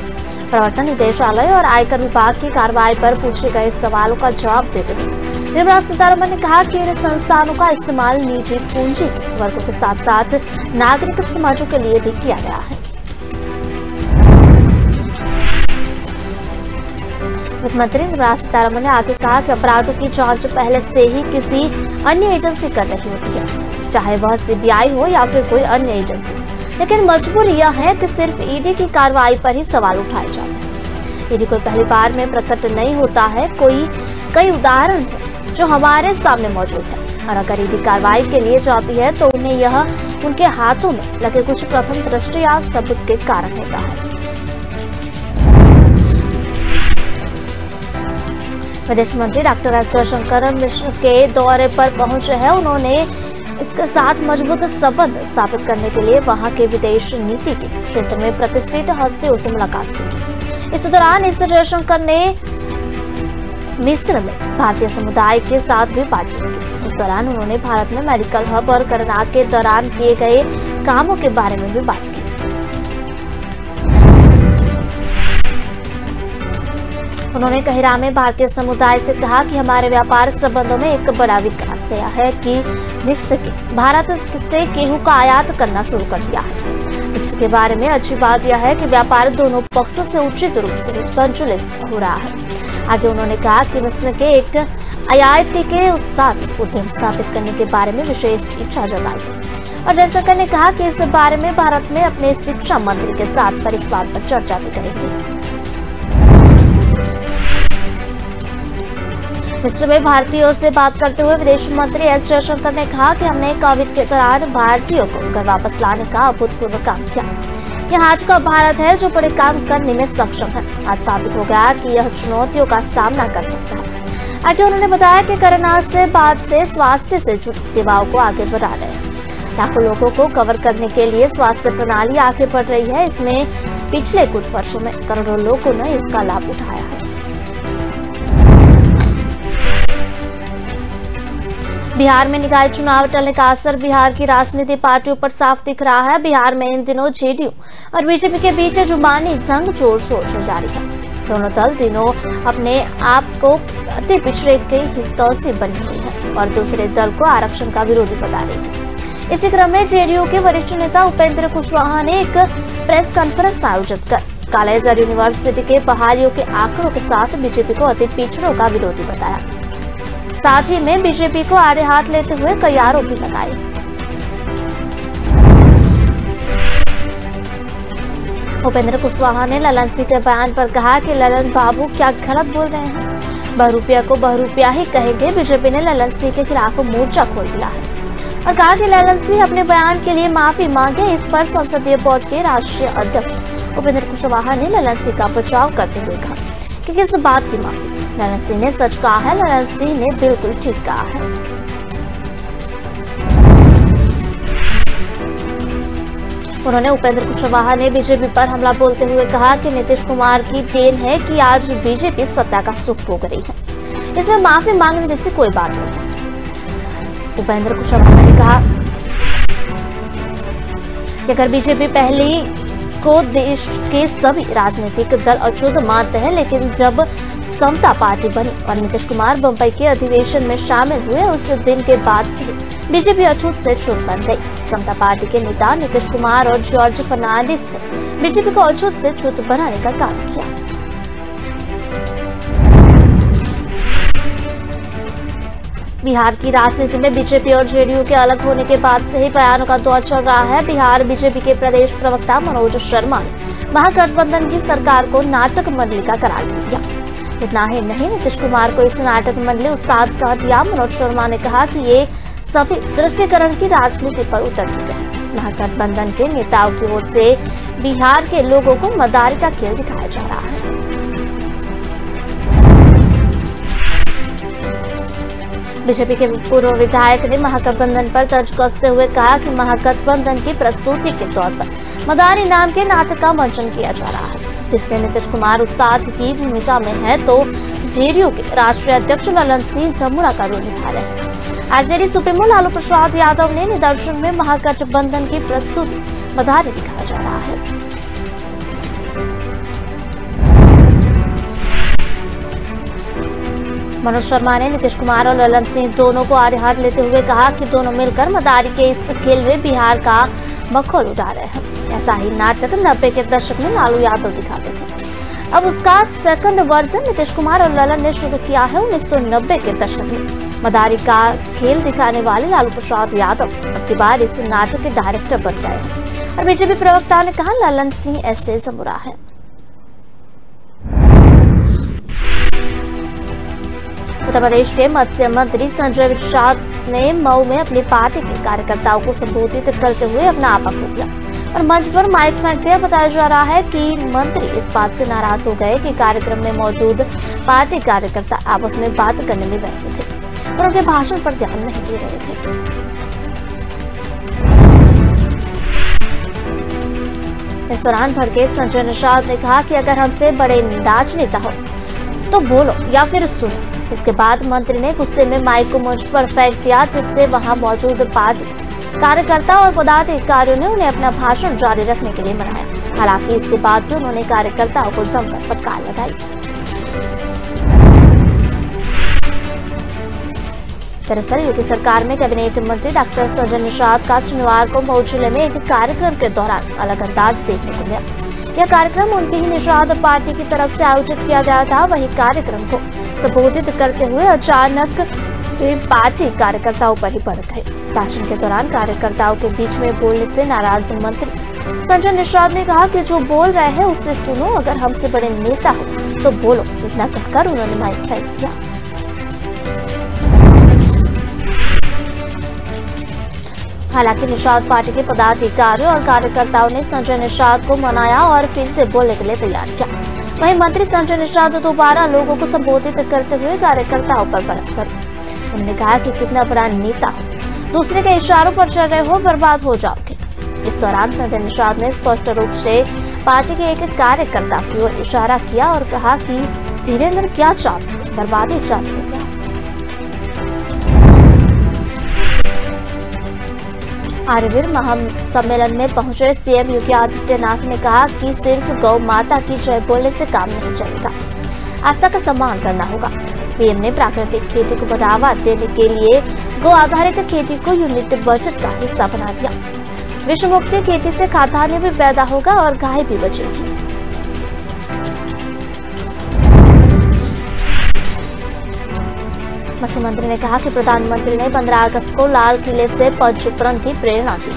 Speaker 15: प्रवर्तन निदेशालय और आयकर विभाग की कार्रवाई पर पूछे गए सवालों का जवाब देते हुए निर्मला सीतारमण ने कहा कि इन संस्थानों का इस्तेमाल निजी पूंजी वर्गों के साथ साथ नागरिक समाजों के लिए भी किया गया है। वित्त मंत्री निर्मला सीतारमण ने आगे कहा कि अपराधों की जांच पहले से ही किसी अन्य एजेंसी कर रही होती है, चाहे वह सीबीआई हो या फिर कोई अन्य एजेंसी, लेकिन मजबूरी यह है कि सिर्फ ईडी की कार्रवाई पर ही सवाल उठाए जाते हैं। ईडी कोई पहली बार में प्रकट नहीं होता है। कई उदाहरण है जो हमारे सामने मौजूद है और अगर ईडी कार्रवाई के लिए जाती है तो उन्हें यह उनके हाथों में लगे कुछ प्रथम दृष्टि या सबूत के कारण होता है। विदेश मंत्री डॉक्टर एस जयशंकर मिस्र के दौरे पर पहुंचे हैं। उन्होंने इसके साथ मजबूत संबंध स्थापित करने के लिए वहां के विदेश नीति के क्षेत्र में प्रतिष्ठित हस्तियों से मुलाकात की। इस दौरान एस जयशंकर ने मिस्र में भारतीय समुदाय के साथ भी बातचीत की। इस दौरान उन्होंने भारत में मेडिकल हब और कोरोना के दौरान किए गए कामों के बारे में भी बात की। उन्होंने कहिरा में भारतीय समुदाय से कहा कि हमारे व्यापार संबंधों में एक बड़ा विकास है कि मिस्र के भारत से गेहूं का आयात करना शुरू कर दिया है। इसके बारे में अच्छी बात यह है कि व्यापार दोनों पक्षों से उचित रूप से संतुलित हो रहा है। आगे उन्होंने कहा कि मिस्र के एक आईआईटी के साथ उद्यम स्थापित करने के बारे में विशेष इच्छा जताई और जयशंकर ने कहा कि इस बारे में भारत में अपने शिक्षा मंत्री के साथ पर इस बात पर चर्चा भी करेंगे। मिस्र में भारतीयों से बात करते हुए विदेश मंत्री एस जयशंकर ने कहा कि हमने कोविड के दौरान भारतीयों को घर वापस लाने का अभूतपूर्व काम किया। यह आज का भारत है जो बड़े काम करने में सक्षम है। आज साबित हो गया कि यह चुनौतियों का सामना कर सकता है। आगे उन्होंने बताया कि कोरोना से बाद से स्वास्थ्य से जुड़ी सेवाओं को आगे बढ़ा रहे हैं। लाखों लोगों को कवर करने के लिए स्वास्थ्य प्रणाली आगे बढ़ रही है। इसमें पिछले कुछ वर्षों में करोड़ों लोगों ने इसका लाभ उठाया है। बिहार में निकाय चुनाव टलने का असर बिहार की राजनीतिक पार्टियों पर साफ दिख रहा है। बिहार में इन दिनों जेडीयू और बीजेपी के बीच जुबानी जंग जोर शोर से जारी है। दोनों दल दिनों अपने आप को अति पिछड़े के हितैषी बनी हुई है और दूसरे दल को आरक्षण का विरोधी बता रही है। इसी क्रम में जेडीयू के वरिष्ठ नेता उपेंद्र कुशवाहा ने एक प्रेस कॉन्फ्रेंस आयोजित कर कॉलेज और यूनिवर्सिटी के बहालियों के आंकड़ों के साथ बीजेपी को अति पिछड़ों का विरोधी बताया। साथ ही में बीजेपी को आड़े हाथ लेते हुए कई आरोप भी लगाए। उपेंद्र कुशवाहा ने ललन सिंह के बयान पर कहा कि ललन बाबू क्या गलत बोल रहे हैं, बहुरूपिया को बहुरूपिया ही कहेंगे। बीजेपी ने ललन सिंह के खिलाफ मोर्चा खोल दिया है और कहा कि ललन सिंह अपने बयान के लिए माफी मांगे। इस पर संसदीय बोर्ड के राष्ट्रीय अध्यक्ष उपेंद्र कुशवाहा ने ललन सिंह का बचाव करते हुए कहा कि किस बात की माफी। ललन सिंह ने सच कहा है, ललन सिंह ने बिल्कुल ठीक कहा है। उन्होंने उपेंद्र कुशवाहा ने बीजेपी पर हमला बोलते हुए कहा कि नीतीश कुमार की देन है कि आज बीजेपी सत्ता का सुख भोग रही है। इसमें माफी मांगने जैसी कोई बात नहीं। उपेंद्र कुशवाहा ने कहा कि अगर बीजेपी पहली को देश के सभी राजनीतिक दल अछूत मानते हैं, लेकिन जब समता पार्टी बनी और नीतीश कुमार बंबई के अधिवेशन में शामिल हुए उस दिन के बाद से बीजेपी अछूत से छूत बन गई। समता पार्टी के नेता नीतीश कुमार और जॉर्ज फर्नांडिस ने बीजेपी को अछूत से छूत बनाने का काम किया। बिहार की राजनीति में बीजेपी और जेडीयू के अलग होने के बाद से ही बयानों का दौर चल रहा है। बिहार बीजेपी के प्रदेश प्रवक्ता मनोज शर्मा ने महागठबंधन की सरकार को नाटक मंडली का करार दिया। इतना ही नहीं, नीतीश कुमार को इस नाटक मंडली उस्ताद कह दिया। मनोज शर्मा ने कहा कि ये सभी दृष्टिकरण की राजनीति पर उतर चुके हैं। महागठबंधन के नेताओं की ओर से बिहार के लोगों को मदारी का खेल दिखाया जा रहा है। बीजेपी के पूर्व विधायक ने महागठबंधन पर तर्ज कसते हुए कहा कि महागठबंधन की प्रस्तुति के तौर पर मदारी नाम के नाटक का मंचन किया जा रहा है, जिससे नीतीश कुमार उस्ताद की भूमिका में है तो जेडीयू के राष्ट्रीय अध्यक्ष ललन सिंह जमुना का रोल निभा रहे हैं। आरजेडी सुप्रीमो लालू प्रसाद यादव ने निदर्शन में महागठबंधन की प्रस्तुति मदारी दिखाया जा रहा है। मनोज शर्मा ने नीतीश कुमार और ललन सिंह दोनों को आड़े हाथ लेते हुए कहा कि दोनों मिलकर मदारी के इस खेल में बिहार का मखौल उड़ा रहे हैं। ऐसा ही नाटक 90 के दशक में लालू यादव दिखाते थे। अब उसका सेकंड वर्जन नीतीश कुमार और ललन ने शुरू किया है। 1990 के दशक में मदारी का खेल दिखाने वाले लालू प्रसाद यादव अब की बार इस नाटक के डायरेक्टर बन गए हैं। और बीजेपी प्रवक्ता ने कहा ललन सिंह ऐसे जमुरा है। उत्तर प्रदेश के मत्स्य मंत्री संजय विशाल ने मऊ में अपनी पार्टी के कार्यकर्ताओं को संबोधित करते हुए अपना आपा खो दिया और मंच पर माइक फेंकते बताया जा रहा है कि मंत्री इस बात से नाराज हो गए कि कार्यक्रम में मौजूद पार्टी कार्यकर्ता आपस में बात करने में व्यस्त थे और उनके भाषण पर ध्यान नहीं दे रहे थे। इस दौरान भड़के संजय निषाद ने कहा कि अगर हमसे बड़े राजनेता हो तो बोलो या फिर सुनो। इसके बाद मंत्री ने गुस्से में माइक को मंच पर फेंक दिया, जिससे वहां मौजूद पार्टी कार्यकर्ता और पदाधिकारियों ने उन्हें अपना भाषण जारी रखने के लिए मनाया। हालांकि इसके बाद भी उन्होंने कार्यकर्ताओं को जमकर फटकार लगाई। दरअसल योगी सरकार में कैबिनेट मंत्री डॉक्टर संजय निषाद का शनिवार को मऊ जिले में एक कार्यक्रम के दौरान अलग अंदाज देखने को मिला। यह कार्यक्रम उनकी ही निषाद पार्टी की तरफ से आयोजित किया गया था। वही कार्यक्रम को संबोधित करते हुए अचानक पार्टी कार्यकर्ताओं पर ही भड़क गए। भाषण के दौरान कार्यकर्ताओं के बीच में बोलने से नाराज मंत्री संजय निषाद ने कहा कि जो बोल रहे हैं उससे सुनो, अगर हमसे बड़े नेता हो तो बोलो। इतना कहकर उन्होंने माइक फेंक दिया। हालांकि निषाद पार्टी के पदाधिकारियों और कार्यकर्ताओं ने संजय निषाद को मनाया और फिर से बोलने के लिए तैयार किया। वहीं मंत्री संजय निषाद दोबारा लोगों को संबोधित करते हुए कार्यकर्ताओं पर बरस पड़े। उन्होंने कहा कि कितना बड़ा नेता हो, दूसरे के इशारों पर चल रहे हो, बर्बाद हो जाओगे। इस दौरान संजय निषाद ने स्पष्ट रूप से पार्टी के एक कार्यकर्ता की ओर इशारा किया और कहा कि धीरेन्द्र क्या चाहते, बर्बादी चाहते हो क्या? आर्यवीर महासम्मेलन में पहुंचे सीएम योगी आदित्यनाथ ने कहा कि सिर्फ गौ माता की जय बोलने से काम नहीं चलेगा, आस्था का सम्मान करना होगा। पीएम ने प्राकृतिक खेती को बढ़ावा देने के लिए गौ आधारित खेती को यूनिट बजट का हिस्सा बना दिया। विषम मुक्त खेती से खाद्यान्न भी पैदा होगा और गाय भी बचेगी। मुख्यमंत्री ने कहा कि प्रधानमंत्री ने 15 अगस्त को लाल किले से पंचतंत्र की प्रेरणा दी।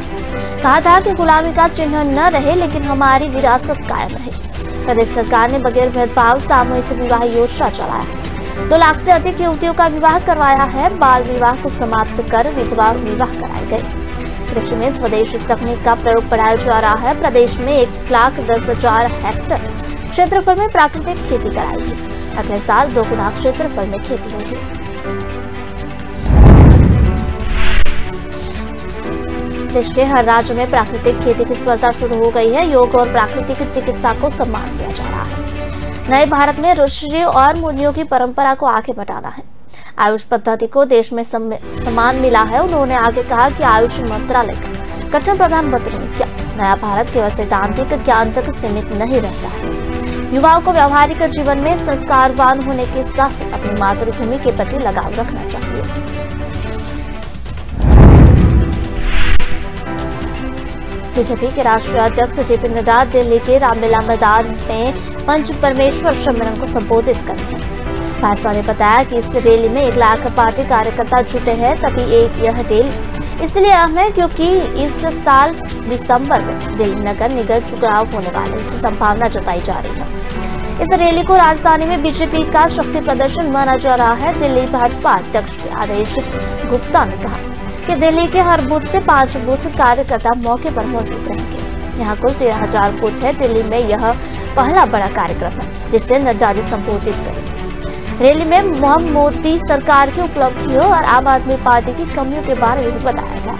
Speaker 15: कहा था कि गुलामी का चिन्ह न रहे लेकिन हमारी विरासत कायम रहे। प्रदेश सरकार ने बगैर भेदभाव सामूहिक विवाह योजना चलाया। 2 लाख से अधिक युवतियों का विवाह करवाया है। बाल विवाह को समाप्त कर विधवा विवाह कराए गए। कृषि में स्वदेशी तकनीक का प्रयोग बढ़ाया जा रहा है। प्रदेश में 1,10,000 हेक्टेयर क्षेत्रफल में प्राकृतिक खेती कराएगी। अगले साल 2 गुना क्षेत्रफल में खेती होगी। देश के हर राज्य में प्राकृतिक खेती की स्पर्धा शुरू हो गई है। योग और प्राकृतिक चिकित्सा को सम्मान दिया जा रहा है। नए भारत में ऋषि और मुनियों की परंपरा को आगे बढ़ाना है। आयुष पद्धति को देश में सम्मान मिला है। उन्होंने आगे कहा कि आयुष मंत्रालय का गठन प्रधानमंत्री ने किया। नया भारत केवल सैद्धांतिक ज्ञान तक सीमित नहीं रहता है। युवाओं को व्यवहारिक जीवन में संस्कारवान होने के साथ अपनी मातृभूमि के प्रति लगाव रखना चाहिए। बीजेपी के राष्ट्रीय अध्यक्ष जेपी नड्डा दिल्ली के रामलीला मैदान में पंच परमेश्वर सम्मेलन को संबोधित करेंगे। भाजपा ने बताया कि इस रैली में 1 लाख पार्टी कार्यकर्ता जुटे हैं। तभी यह रैली इसलिए अहम है क्योंकि इस साल दिसंबर में दिल्ली नगर निगम चुनाव होने वाले इस संभावना जताई जा रही है। इस रैली को राजधानी में बीजेपी का शक्ति प्रदर्शन माना जा रहा है। दिल्ली भाजपा अध्यक्ष आदेश गुप्ता ने कहा कि दिल्ली के हर बूथ से 5 बूथ कार्यकर्ता मौके पर मौजूद रहेंगे। यहाँ कुल 13,000 बूथ है। दिल्ली में यह पहला बड़ा कार्यक्रम है जिसे नड्डा जी संबोधित करेंगे। रैली में मोदी सरकार की उपलब्धियों और आम आदमी पार्टी की कमियों के बारे में बताया गया।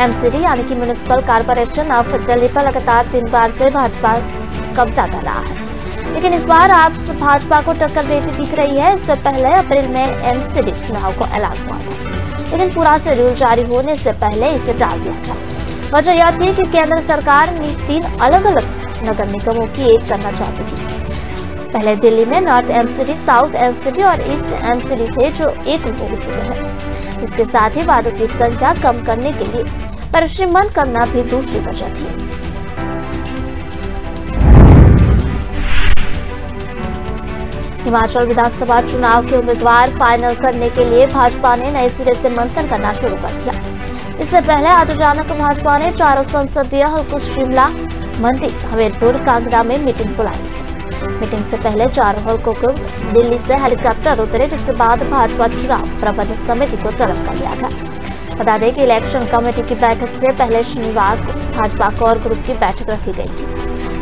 Speaker 15: एमसीडी यानी कि म्युनिसिपल कॉर्पोरेशन ऑफ दिल्ली पर लगातार 3 बार से भाजपा कब्जा कर रहा है, लेकिन इस बार आप भाजपा को टक्कर देती दिख रही है। इससे पहले अप्रैल में एमसीडी चुनाव को ऐलान हुआ था, लेकिन पूरा शेड्यूल जारी होने से पहले इसे टाल दिया था। वजह यह थी कि केंद्र सरकार ने 3 अलग अलग नगर निगमों की एक करना चाहती थी। पहले दिल्ली में नॉर्थ एमसीडी, साउथ एमसीडी और ईस्ट एमसीडी थे जो एक हो चुके हैं। इसके साथ ही वार्डों की संख्या कम करने के लिए परिसीमन करना भी दूसरी वजह थी। हिमाचल विधानसभा चुनाव के उम्मीदवार फाइनल करने के लिए भाजपा ने नए सिरे से मंथन करना शुरू कर दिया। इससे पहले आज अचानक भाजपा ने 4 संसदीय हलकों शिमला, मंडी, हमीरपुर, कांगड़ा में मीटिंग बुलाई थी। मीटिंग से पहले 4 हलकों को दिल्ली से हेलीकॉप्टर उतरे, जिसके बाद भाजपा चुनाव प्रबंधन समिति को तलब कर लिया गया। बता दें कि इलेक्शन कमेटी की बैठक से पहले शनिवार को भाजपा कोर ग्रुप की बैठक रखी गई थी,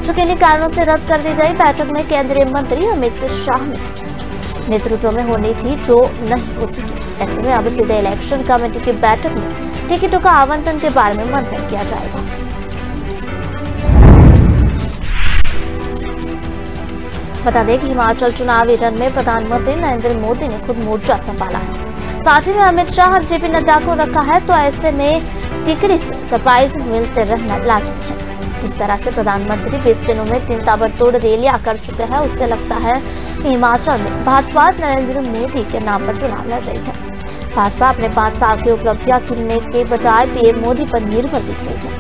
Speaker 15: जो किन्हीं कारणों से रद्द कर दी गई। बैठक में केंद्रीय मंत्री अमित शाह ने नेतृत्व में होनी थी, जो नहीं हो सकी। ऐसे में अब सीधे इलेक्शन कमेटी की बैठक में टिकटों का आवंटन के बारे में मंथन किया जाएगा। बता दें कि हिमाचल चुनावी रण में प्रधानमंत्री नरेंद्र मोदी ने खुद मोर्चा संभाला है, साथ ही में अमित शाह और जेपी नड्डा को रखा है, तो ऐसे में टिकड़ी से सरप्राइज मिलते रहना लाजमी है। जिस तरह से प्रधानमंत्री 20 दिनों में 3 ताबड़तोड़ रैलियां कर चुके हैं, उससे लगता है कि हिमाचल में भाजपा नरेंद्र मोदी के नाम पर चुनाव लड़ रही है। भाजपा अपने 5 साल की उपलब्धियां गिनने के बजाय पीएम मोदी पर निर्भर दिख रही है।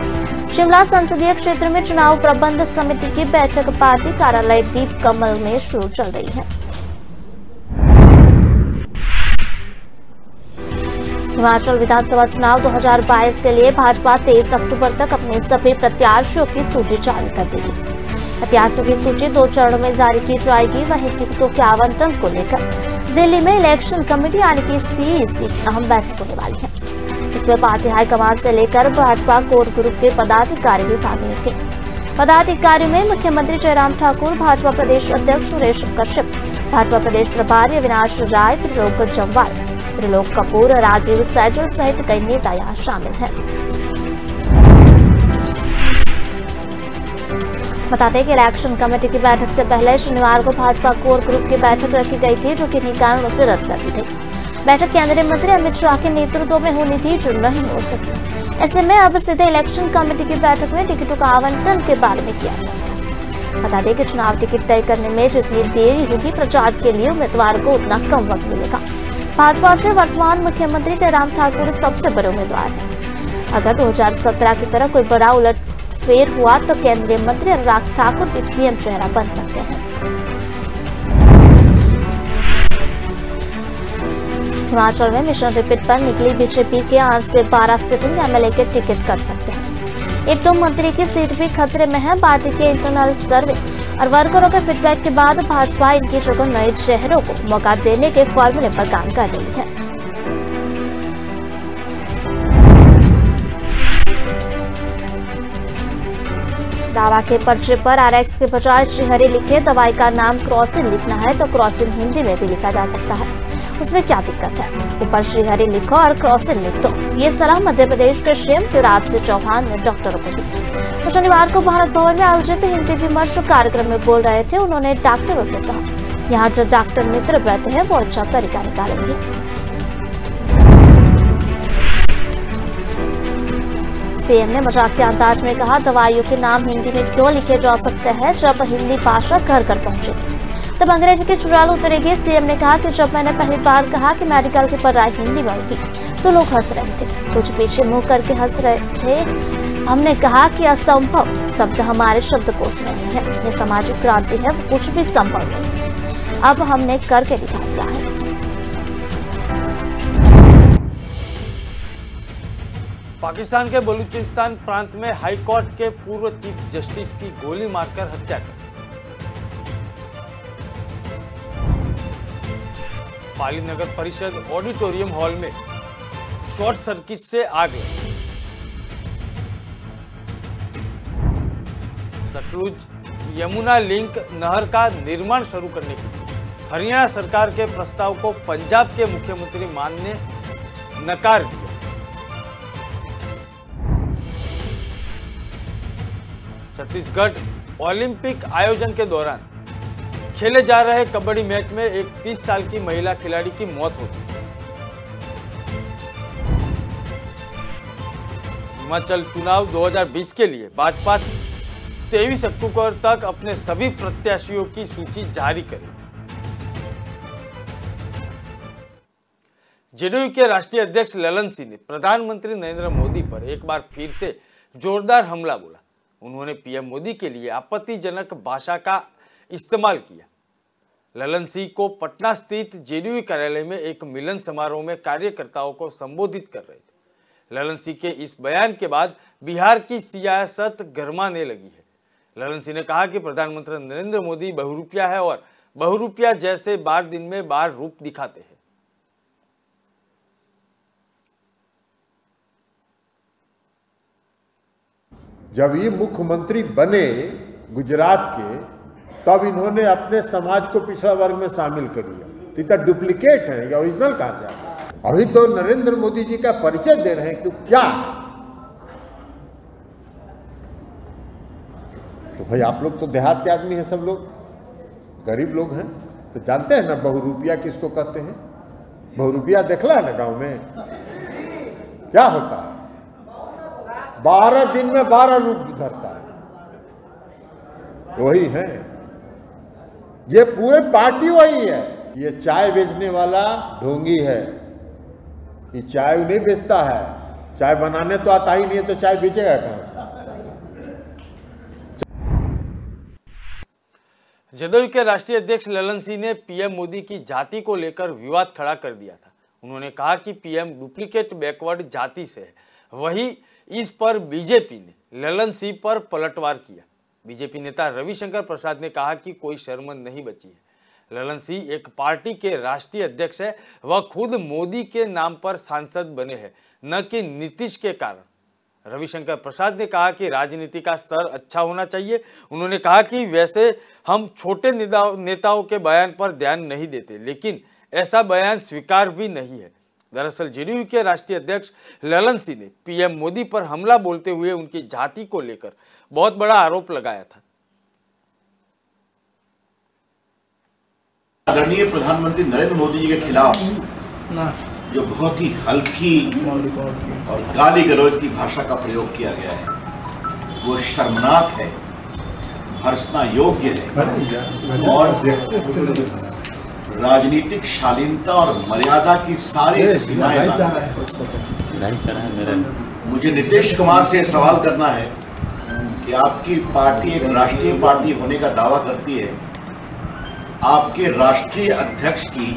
Speaker 15: शिमला संसदीय क्षेत्र में चुनाव प्रबंध समिति की बैठक पार्टी कार्यालय दीप कमल में शुरू चल रही है। हिमाचल विधानसभा चुनाव 2022 के लिए भाजपा 23 अक्टूबर तक अपने सभी प्रत्याशियों की सूची जारी कर देगी। प्रत्याशियों की सूची 2 चरणों में जारी की जाएगी। वहीं टिकटों के आवंटन को लेकर दिल्ली में इलेक्शन कमेटी यानी कि सीईसी अहम बैठक होने वाली है। इसमें पार्टी हाईकमान से लेकर भाजपा कोर ग्रुप के पदाधिकारी भी भाग लेंगे। पदाधिकारियों में मुख्यमंत्री जयराम ठाकुर, भाजपा प्रदेश अध्यक्ष सुरेश कश्यप, भाजपा प्रदेश प्रभारी अविनाश राय, त्रिलोक जम्वाल, त्रिलोक कपूर, राजीव सैजल सहित कई नेता यहाँ शामिल हैं। बताते कि इलेक्शन कमेटी की बैठक से पहले शनिवार को भाजपा कोर ग्रुप की बैठक रखी गई थी, जो किन्हीं कारणों से रद्द कर दी गई। बैठक केंद्रीय मंत्री अमित शाह के नेतृत्व में होनी थी, जो नहीं हो सकी। ऐसे में अब सीधे इलेक्शन कमेटी की बैठक में टिकटों का आवंटन के बारे में किया जाएगा। बता दें कि चुनाव टिकट तय करने में जितनी देरी होगी, प्रचार के लिए उम्मीदवार को उतना कम वक्त मिलेगा। भाजपा से वर्तमान मुख्यमंत्री जयराम ठाकुर सबसे बड़े उम्मीदवार हैं। अगर 2017 की तरह कोई बड़ा उलटफेर हुआ तो केंद्रीय मंत्री अनुराग ठाकुर भी सीएम चेहरा बन सकते हैं। हिमाचल में मिशन रिपीट पर निकली बीजेपी के 8 से 12 सिटिंग एमएलए के टिकट कर सकते हैं। 1-2 मंत्री की सीट भी खतरे में है। पार्टी के इंटरनल सर्वे और वर्करों के फीडबैक के बाद भाजपा इनकी जगह नए चेहरों को मौका देने के फॉर्मूले पर काम कर रही है। दावा के पर्चे पर आरएक्स के बजाय श्रीहरि लिखे। दवाई का नाम क्रॉसिन लिखना है तो क्रॉसिन हिंदी में भी लिखा जा सकता है, उसमें क्या दिक्कत है। ऊपर श्रीहरि लिखो और क्रॉसिन लिख दो। ये सलाह मध्य प्रदेश के सीएम शिवराज सिंह चौहान ने डॉक्टरों को दी। तो शनिवार को भारत भवन में आयोजित हिंदी विमर्श कार्यक्रम में बोल रहे थे। उन्होंने डॉक्टरों से कहा, यहाँ जो डॉक्टर मित्र बैठे हैं वो अच्छा तरीका निकालेंगे। सीएम ने मजाकिया अंदाज में कहा, दवाइयों के नाम हिंदी में क्यों लिखे जा सकते हैं, जब हिंदी भाषा घर घर पहुंचेगी तब अंग्रेजी की चुड़ैल उतरेगी। सीएम ने कहा कि जब मैंने पहली बार कहा कि मेडिकल की पढ़ाई हिंदी में होगी तो लोग हंस रहे थे, कुछ पीछे मुंह करके हंस रहे थे। हमने कहा कि असंभव शब्द हमारे शब्दकोश में नहीं है। ये सामाजिक क्रांति है, वो कुछ भी संभव नहीं। अब हमने करके दिखा दिया है।
Speaker 1: पाकिस्तान के बलूचिस्तान प्रांत में हाई कोर्ट के पूर्व चीफ जस्टिस की गोली मारकर हत्या कर दी। पाली नगर परिषद ऑडिटोरियम हॉल में शॉर्ट सर्किट से आग लगी। सतलुज यमुना लिंक नहर का निर्माण शुरू करने के लिए हरियाणा सरकार के प्रस्ताव को पंजाब के मुख्यमंत्री मान ने नकार दिया। छत्तीसगढ़ ओलंपिक आयोजन के दौरान खेले जा रहे कबड्डी मैच में एक 30 साल की महिला खिलाड़ी की मौत हो गई। हिमाचल चुनाव 2020 के लिए भाजपा 23 अक्टूबर तक अपने सभी प्रत्याशियों की सूची जारी करेगी। जेडीयू के राष्ट्रीय अध्यक्ष ललन सिंह ने प्रधानमंत्री नरेंद्र मोदी पर एक बार फिर से जोरदार हमला बोला। उन्होंने पीएम मोदी के लिए आपत्तिजनक भाषा का इस्तेमाल किया। ललन सिंह को पटना स्थित जेडीयू कार्यालय में एक मिलन समारोह में कार्यकर्ताओं को संबोधित कर रहे थे। ललन सिंह के इस बयान के बाद बिहार की सियासत गरमाने लगी है। ललन सिंह ने कहा कि प्रधानमंत्री नरेंद्र मोदी बहुरूपिया है और बहुरूपिया जैसे बार दिन में बार रूप दिखाते हैं।
Speaker 16: जब ये मुख्यमंत्री बने गुजरात के, तब इन्होंने अपने समाज को पिछड़ा वर्ग में शामिल कर लिया। तो इतना डुप्लीकेट है, या ओरिजिनल कहां से आता? अभी तो नरेंद्र मोदी जी का परिचय दे रहे हैं कि क्या। तो भाई आप लोग तो देहात के आदमी हैं, सब लोग गरीब लोग हैं, तो जानते हैं ना बहुरूपिया किसको कहते हैं। बहुरूपिया देखला है ना गांव में क्या होता है। 12 दिन में 12 रूप धरता है, वही है। ये पूरे पार्टी वही है। ये चाय बेचने वाला ढोंगी है, ये चाय नहीं बेचता है, चाय बनाने तो आता ही नहीं है, तो चाय बेचेगा कहां से।
Speaker 1: जदयू के राष्ट्रीय अध्यक्ष ललन सिंह ने पीएम मोदी की जाति को लेकर विवाद खड़ा कर दिया था। उन्होंने कहा कि पीएम डुप्लीकेट बैकवर्ड जाति से है, वही इस पर बीजेपी ने ललन सिंह पर पलटवार किया। बीजेपी नेता रविशंकर प्रसाद ने कहा कि कोई शर्म नहीं बची है। ललन सिंह एक पार्टी के राष्ट्रीय अध्यक्ष है, वह खुद मोदी के नाम पर सांसद बने हैं, न कि नीतीश के कारण। रविशंकर प्रसाद ने कहा कि राजनीति का स्तर अच्छा होना चाहिए। उन्होंने कहा कि वैसे हम छोटे नेताओं के बयान पर ध्यान नहीं देते, लेकिन ऐसा बयान स्वीकार भी नहीं है। दरअसल जेडीयू के राष्ट्रीय अध्यक्ष ललन सिंह ने पीएम मोदी पर हमला बोलते हुए उनकी जाति को लेकर बहुत बड़ा आरोप लगाया था।
Speaker 17: आदरणीय प्रधानमंत्री नरेंद्र मोदी जी के खिलाफ जो बहुत ही हल्की और गाली गलौज की भाषा का प्रयोग किया गया है, वो शर्मनाक है, भर्त्सना योग्य है और राजनीतिक शालीनता और मर्यादा की सारी सीमाएं है। मुझे नीतीश कुमार से सवाल करना है कि आपकी पार्टी एक राष्ट्रीय पार्टी होने का दावा करती है, आपके राष्ट्रीय अध्यक्ष की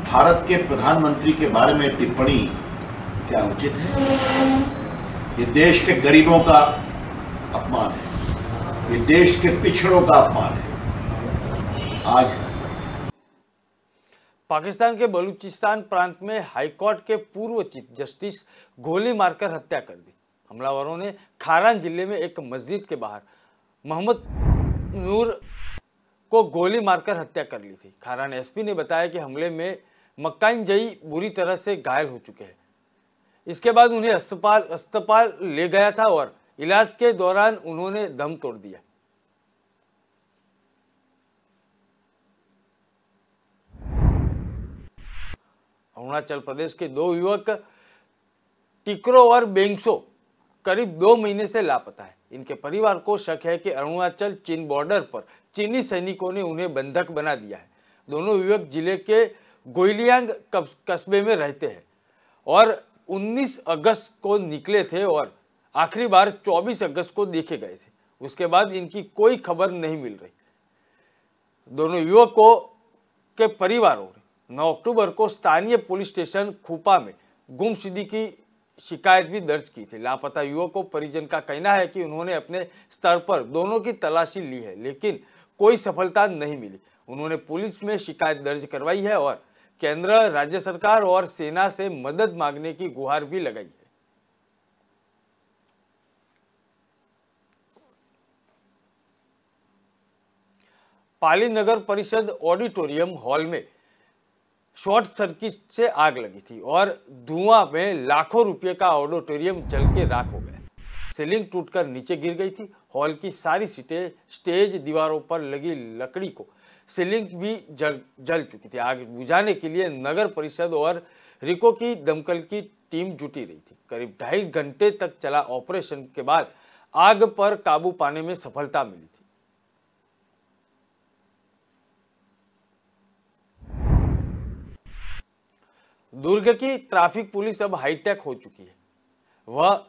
Speaker 17: भारत के प्रधानमंत्री के बारे में टिप्पणी क्या उचित है? ये देश के गरीबों का अपमान है, ये देश के पिछड़ों का अपमान है। आज
Speaker 1: पाकिस्तान के बलूचिस्तान प्रांत में हाईकोर्ट के पूर्व चीफ जस्टिस गोली मारकर हत्या कर दी। हमलावरों ने खारान जिले में एक मस्जिद के बाहर मोहम्मद नूर को गोली मारकर हत्या कर ली थी। खारान एसपी ने बताया कि हमले में मक्काइन जई बुरी तरह से घायल हो चुके हैं। इसके बाद उन्हें अस्पताल ले गया था और इलाज के दौरान उन्होंने दम तोड़ दिया। अरुणाचल प्रदेश के 2 युवक टिकरो और बेंगसो करीब 2 महीने से लापता है। इनके परिवार को शक है कि अरुणाचल चीन बॉर्डर पर चीनी सैनिकों ने उन्हें बंधक बना दिया है। दोनों युवक जिले के गोइलियांग कस्बे में रहते हैं और 19 अगस्त को निकले थे और आखिरी बार 24 अगस्त को देखे गए थे। उसके बाद इनकी कोई खबर नहीं मिल रही। दोनों युवकों के परिवारों ने 9 अक्टूबर को स्थानीय पुलिस स्टेशन खूपा में गुमशुदगी की शिकायत भी दर्ज की थी। लापता युवकों परिजन का कहना है कि उन्होंने अपने स्तर पर दोनों की तलाशी ली है, लेकिन कोई सफलता नहीं मिली। उन्होंने पुलिस में शिकायत दर्ज करवाई है और केंद्र, राज्य सरकार और सेना से मदद मांगने की गुहार भी लगाई है। पाली नगर परिषद ऑडिटोरियम हॉल में शॉर्ट सर्किट से आग लगी थी और धुआं में लाखों रुपए का ऑडिटोरियम जल के राख हो गया। सीलिंग टूटकर नीचे गिर गई थी। हॉल की सारी सीटें, स्टेज, दीवारों पर लगी लकड़ी को सीलिंग भी जल चुकी थी। आग बुझाने के लिए नगर परिषद और रिको की दमकल की टीम जुटी रही थी। करीब 2.5 घंटे तक चला ऑपरेशन के बाद आग पर काबू पाने में सफलता मिली थी। दुर्ग की ट्रैफिक पुलिस अब हाईटेक हो चुकी है। वह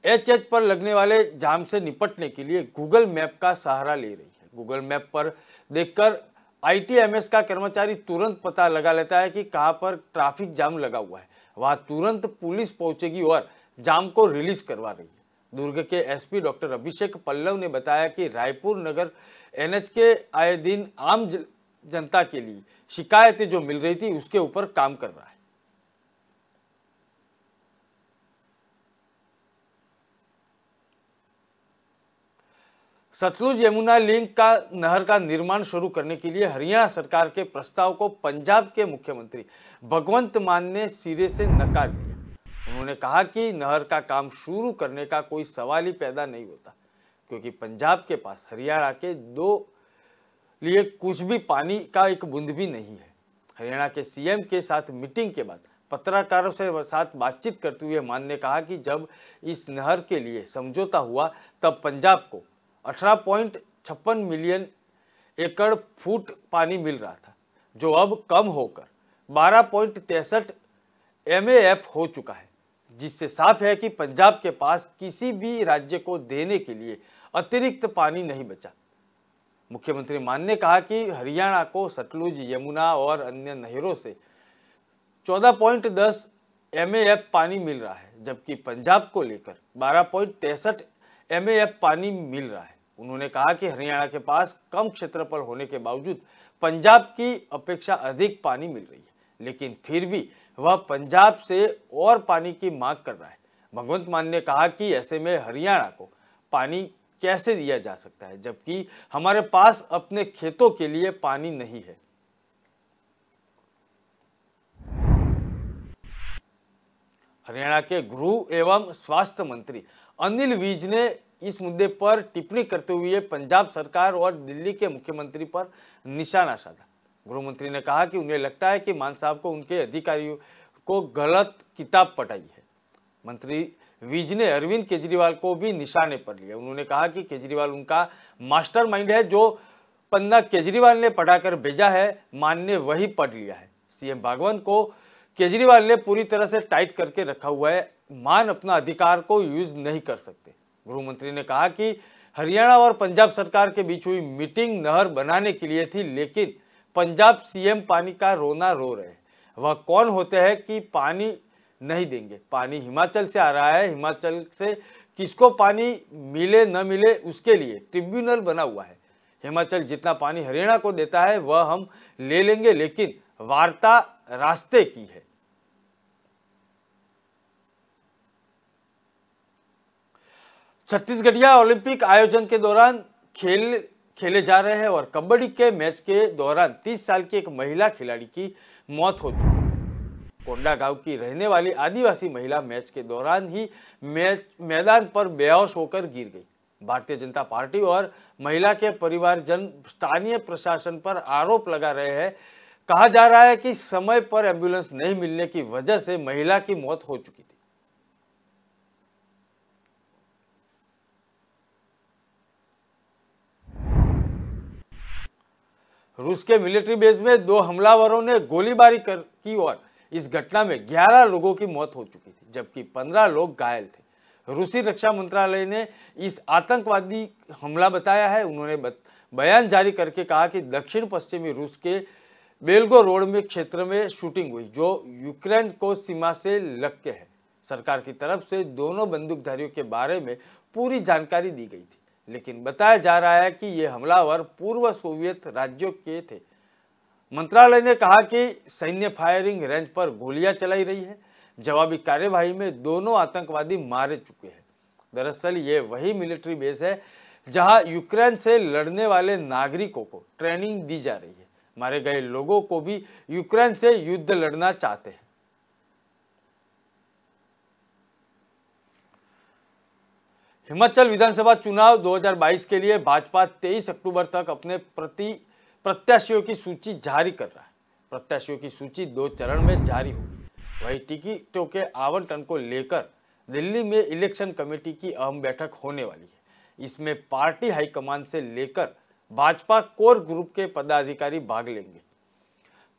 Speaker 1: एच पर लगने वाले जाम से निपटने के लिए गूगल मैप का सहारा ले रही है। गूगल मैप पर देखकर ITMS का कर्मचारी तुरंत पता लगा लेता है कि कहां पर ट्रैफिक जाम लगा हुआ है। वहां तुरंत पुलिस पहुंचेगी और जाम को रिलीज करवा रही है। दुर्ग के SP डॉक्टर अभिषेक पल्लव ने बताया कि रायपुर नगर NH के आए दिन आम जनता के लिए शिकायतें जो मिल रही थी उसके ऊपर काम कर रहा है। सतलुज यमुना लिंक का नहर का निर्माण शुरू करने के लिए हरियाणा सरकार के प्रस्ताव को पंजाब के मुख्यमंत्री भगवंत मान ने सिरे से नकार दिया। उन्होंने कहा कि नहर का काम शुरू करने का कोई सवाल ही पैदा नहीं होता, क्योंकि पंजाब के पास हरियाणा के लिए कुछ भी पानी का एक बूंद भी नहीं है। हरियाणा के CM के साथ मीटिंग के बाद पत्रकारों से साथ बातचीत करते हुए मान ने कहा कि जब इस नहर के लिए समझौता हुआ तब पंजाब को 18.56 मिलियन एकड़ फुट पानी मिल रहा था, जो अब कम होकर 12.63 MAF हो चुका है, जिससे साफ है कि पंजाब के पास किसी भी राज्य को देने के लिए अतिरिक्त पानी नहीं बचा। मुख्यमंत्री मान ने कहा कि हरियाणा को सतलुज, यमुना और अन्य नहरों से 14.10 MAF पानी मिल रहा है, जबकि पंजाब को लेकर 12.63 MAF पानी मिल रहा है। उन्होंने कहा कि हरियाणा के पास कम क्षेत्रफल होने के बावजूद पंजाब की अपेक्षा अधिक पानी मिल रही है, लेकिन फिर भी वह पंजाब से और पानी की मांग कर रहा है। भगवंत मान ने कहा कि ऐसे में हरियाणा को पानी कैसे दिया जा सकता है, जबकि हमारे पास अपने खेतों के लिए पानी नहीं है। हरियाणा के गृह एवं स्वास्थ्य मंत्री अनिल विज ने इस मुद्दे पर टिप्पणी करते हुए पंजाब सरकार और दिल्ली के मुख्यमंत्री पर निशाना साधा। गृह मंत्री ने कहा कि उन्हें लगता है कि मान साहब को उनके अधिकारियों को गलत किताब पढ़ाई है। मंत्री विज ने अरविंद केजरीवाल को भी निशाने पर लिया। उन्होंने कहा कि केजरीवाल उनका मास्टरमाइंड है, जो पन्ना केजरीवाल ने पढ़ाकर भेजा है, मान ने वही पढ़ लिया है। CM भागवत को केजरीवाल ने पूरी तरह से टाइट करके रखा हुआ है, मान अपना अधिकार को यूज नहीं कर सकते। गृह मंत्री ने कहा कि हरियाणा और पंजाब सरकार के बीच हुई मीटिंग नहर बनाने के लिए थी, लेकिन पंजाब CM पानी का रोना रो रहे हैं। वह कौन होते हैं कि पानी नहीं देंगे? पानी हिमाचल से आ रहा है, हिमाचल से किसको पानी मिले न मिले उसके लिए ट्रिब्यूनल बना हुआ है। हिमाचल जितना पानी हरियाणा को देता है वह हम ले लेंगे, लेकिन वार्ता रास्ते की है। छत्तीसगढ़िया ओलंपिक आयोजन के दौरान खेले जा रहे हैं और कबड्डी के मैच के दौरान 30 साल की एक महिला खिलाड़ी की मौत हो चुकी है। कोंडा गांव की रहने वाली आदिवासी महिला मैच के दौरान ही मैदान पर बेहोश होकर गिर गई। भारतीय जनता पार्टी और महिला के परिवारजन स्थानीय प्रशासन पर आरोप लगा रहे हैं। कहा जा रहा है कि समय पर एम्बुलेंस नहीं मिलने की वजह से महिला की मौत हो चुकी थी। रूस के मिलिट्री बेस में 2 हमलावरों ने गोलीबारी की और इस घटना में 11 लोगों की मौत हो चुकी थी, जबकि 15 लोग घायल थे। रूसी रक्षा मंत्रालय ने इस आतंकवादी हमला बताया है। उन्होंने बयान जारी करके कहा कि दक्षिण पश्चिमी रूस के बेल्गोरोड में क्षेत्र में शूटिंग हुई, जो यूक्रेन को सीमा से लग के है। सरकार की तरफ से दोनों बंदूकधारियों के बारे में पूरी जानकारी दी गई थी, लेकिन बताया जा रहा है कि ये हमलावर पूर्व सोवियत राज्यों के थे। मंत्रालय ने कहा कि सैन्य फायरिंग रेंज पर गोलियां चलाई रही है। जवाबी कार्यवाही में दोनों आतंकवादी मारे चुके हैं। दरअसल ये वही मिलिट्री बेस है जहां यूक्रेन से लड़ने वाले नागरिकों को ट्रेनिंग दी जा रही है। मारे गए लोगों को भी यूक्रेन से युद्ध लड़ना चाहते हैं। हिमाचल विधानसभा चुनाव 2022 के लिए भाजपा 23 अक्टूबर तक अपने प्रत्याशियों की सूची जारी कर रहा है। प्रत्याशियों की सूची 2 चरण में जारी होगी। वही टिकटों के आवंटन को लेकर दिल्ली में इलेक्शन कमेटी की अहम बैठक होने वाली है। इसमें पार्टी हाईकमान से लेकर भाजपा कोर ग्रुप के पदाधिकारी भाग लेंगे।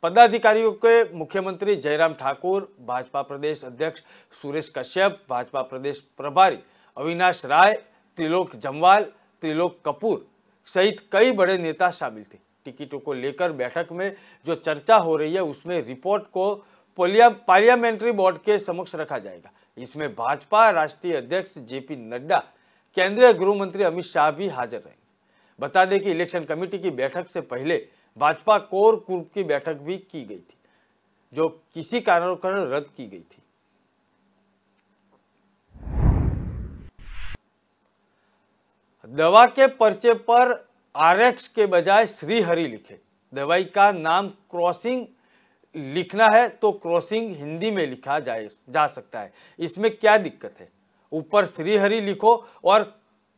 Speaker 1: पदाधिकारियों के मुख्यमंत्री जयराम ठाकुर, भाजपा प्रदेश अध्यक्ष सुरेश कश्यप, भाजपा प्रदेश प्रभारी अविनाश राय, त्रिलोक जम्वाल, त्रिलोक कपूर सहित कई बड़े नेता शामिल थे। टिकटों को लेकर बैठक में जो चर्चा हो रही है उसमें रिपोर्ट को पार्लियामेंट्री बोर्ड के समक्ष रखा जाएगा। इसमें भाजपा राष्ट्रीय अध्यक्ष जेपी नड्डा, केंद्रीय गृह मंत्री अमित शाह भी हाजिर रहेंगे। बता दें कि इलेक्शन कमेटी की बैठक से पहले भाजपा कोर ग्रुप की बैठक भी की गई थी, जो किसी कारणवश रद्द की गई थी। दवा के पर्चे पर आरएक्स के बजाय श्रीहरि लिखे। दवाई का नाम क्रॉसिंग लिखना है तो क्रॉसिंग हिंदी में लिखा जा सकता है। इसमें क्या दिक्कत है? ऊपर श्रीहरि लिखो और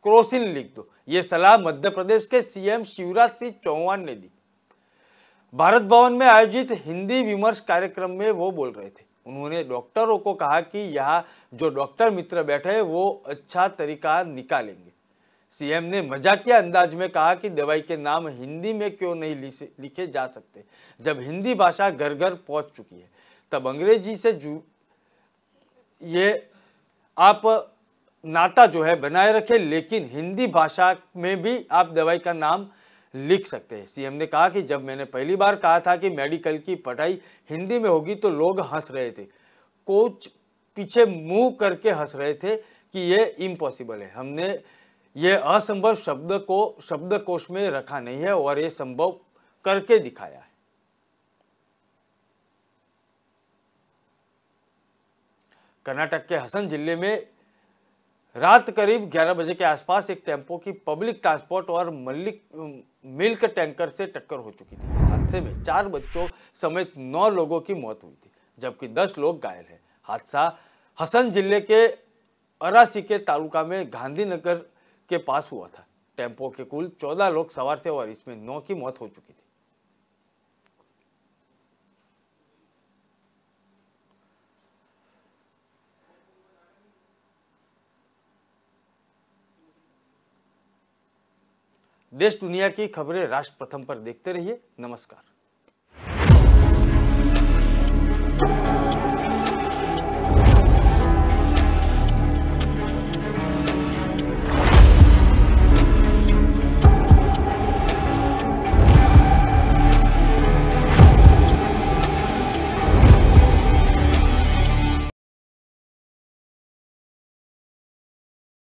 Speaker 1: क्रॉसिंग लिख दो। ये सलाह मध्य प्रदेश के सीएम शिवराज सिंह चौहान ने दी। भारत भवन में आयोजित हिंदी विमर्श कार्यक्रम में वो बोल रहे थे। उन्होंने डॉक्टरों को कहा कि यहाँ जो डॉक्टर मित्र बैठे हैं वो अच्छा तरीका निकालेंगे। सीएम ने मजाकिया अंदाज में कहा कि दवाई के नाम हिंदी में क्यों नहीं लिखे जा सकते। जब हिंदी भाषा घर घर पहुंच चुकी है तब अंग्रेजी से ये आप नाता जो है बनाए रखें, लेकिन हिंदी भाषा में भी आप दवाई का नाम लिख सकते हैं। सीएम ने कहा कि जब मैंने पहली बार कहा था कि मेडिकल की पढ़ाई हिंदी में होगी तो लोग हंस रहे थे, कोच पीछे मुंह करके हंस रहे थे कि ये इम्पॉसिबल है। हमने ये असंभव शब्द को शब्दकोश में रखा नहीं है और ये संभव करके दिखाया है। कर्नाटक के हसन जिले में रात करीब 11 बजे के आसपास एक टेम्पो की पब्लिक ट्रांसपोर्ट और मिल्क टैंकर से टक्कर हो चुकी थी। इस हादसे में 4 बच्चों समेत 9 लोगों की मौत हुई थी, जबकि 10 लोग घायल हैं। हादसा हसन जिले के अरासी के तालुका में गांधीनगर के पास हुआ था। टेम्पो के कुल 14 लोग सवार थे और इसमें 9 की मौत हो चुकी थी। देश दुनिया की खबरें राष्ट्र प्रथम पर देखते रहिए। नमस्कार।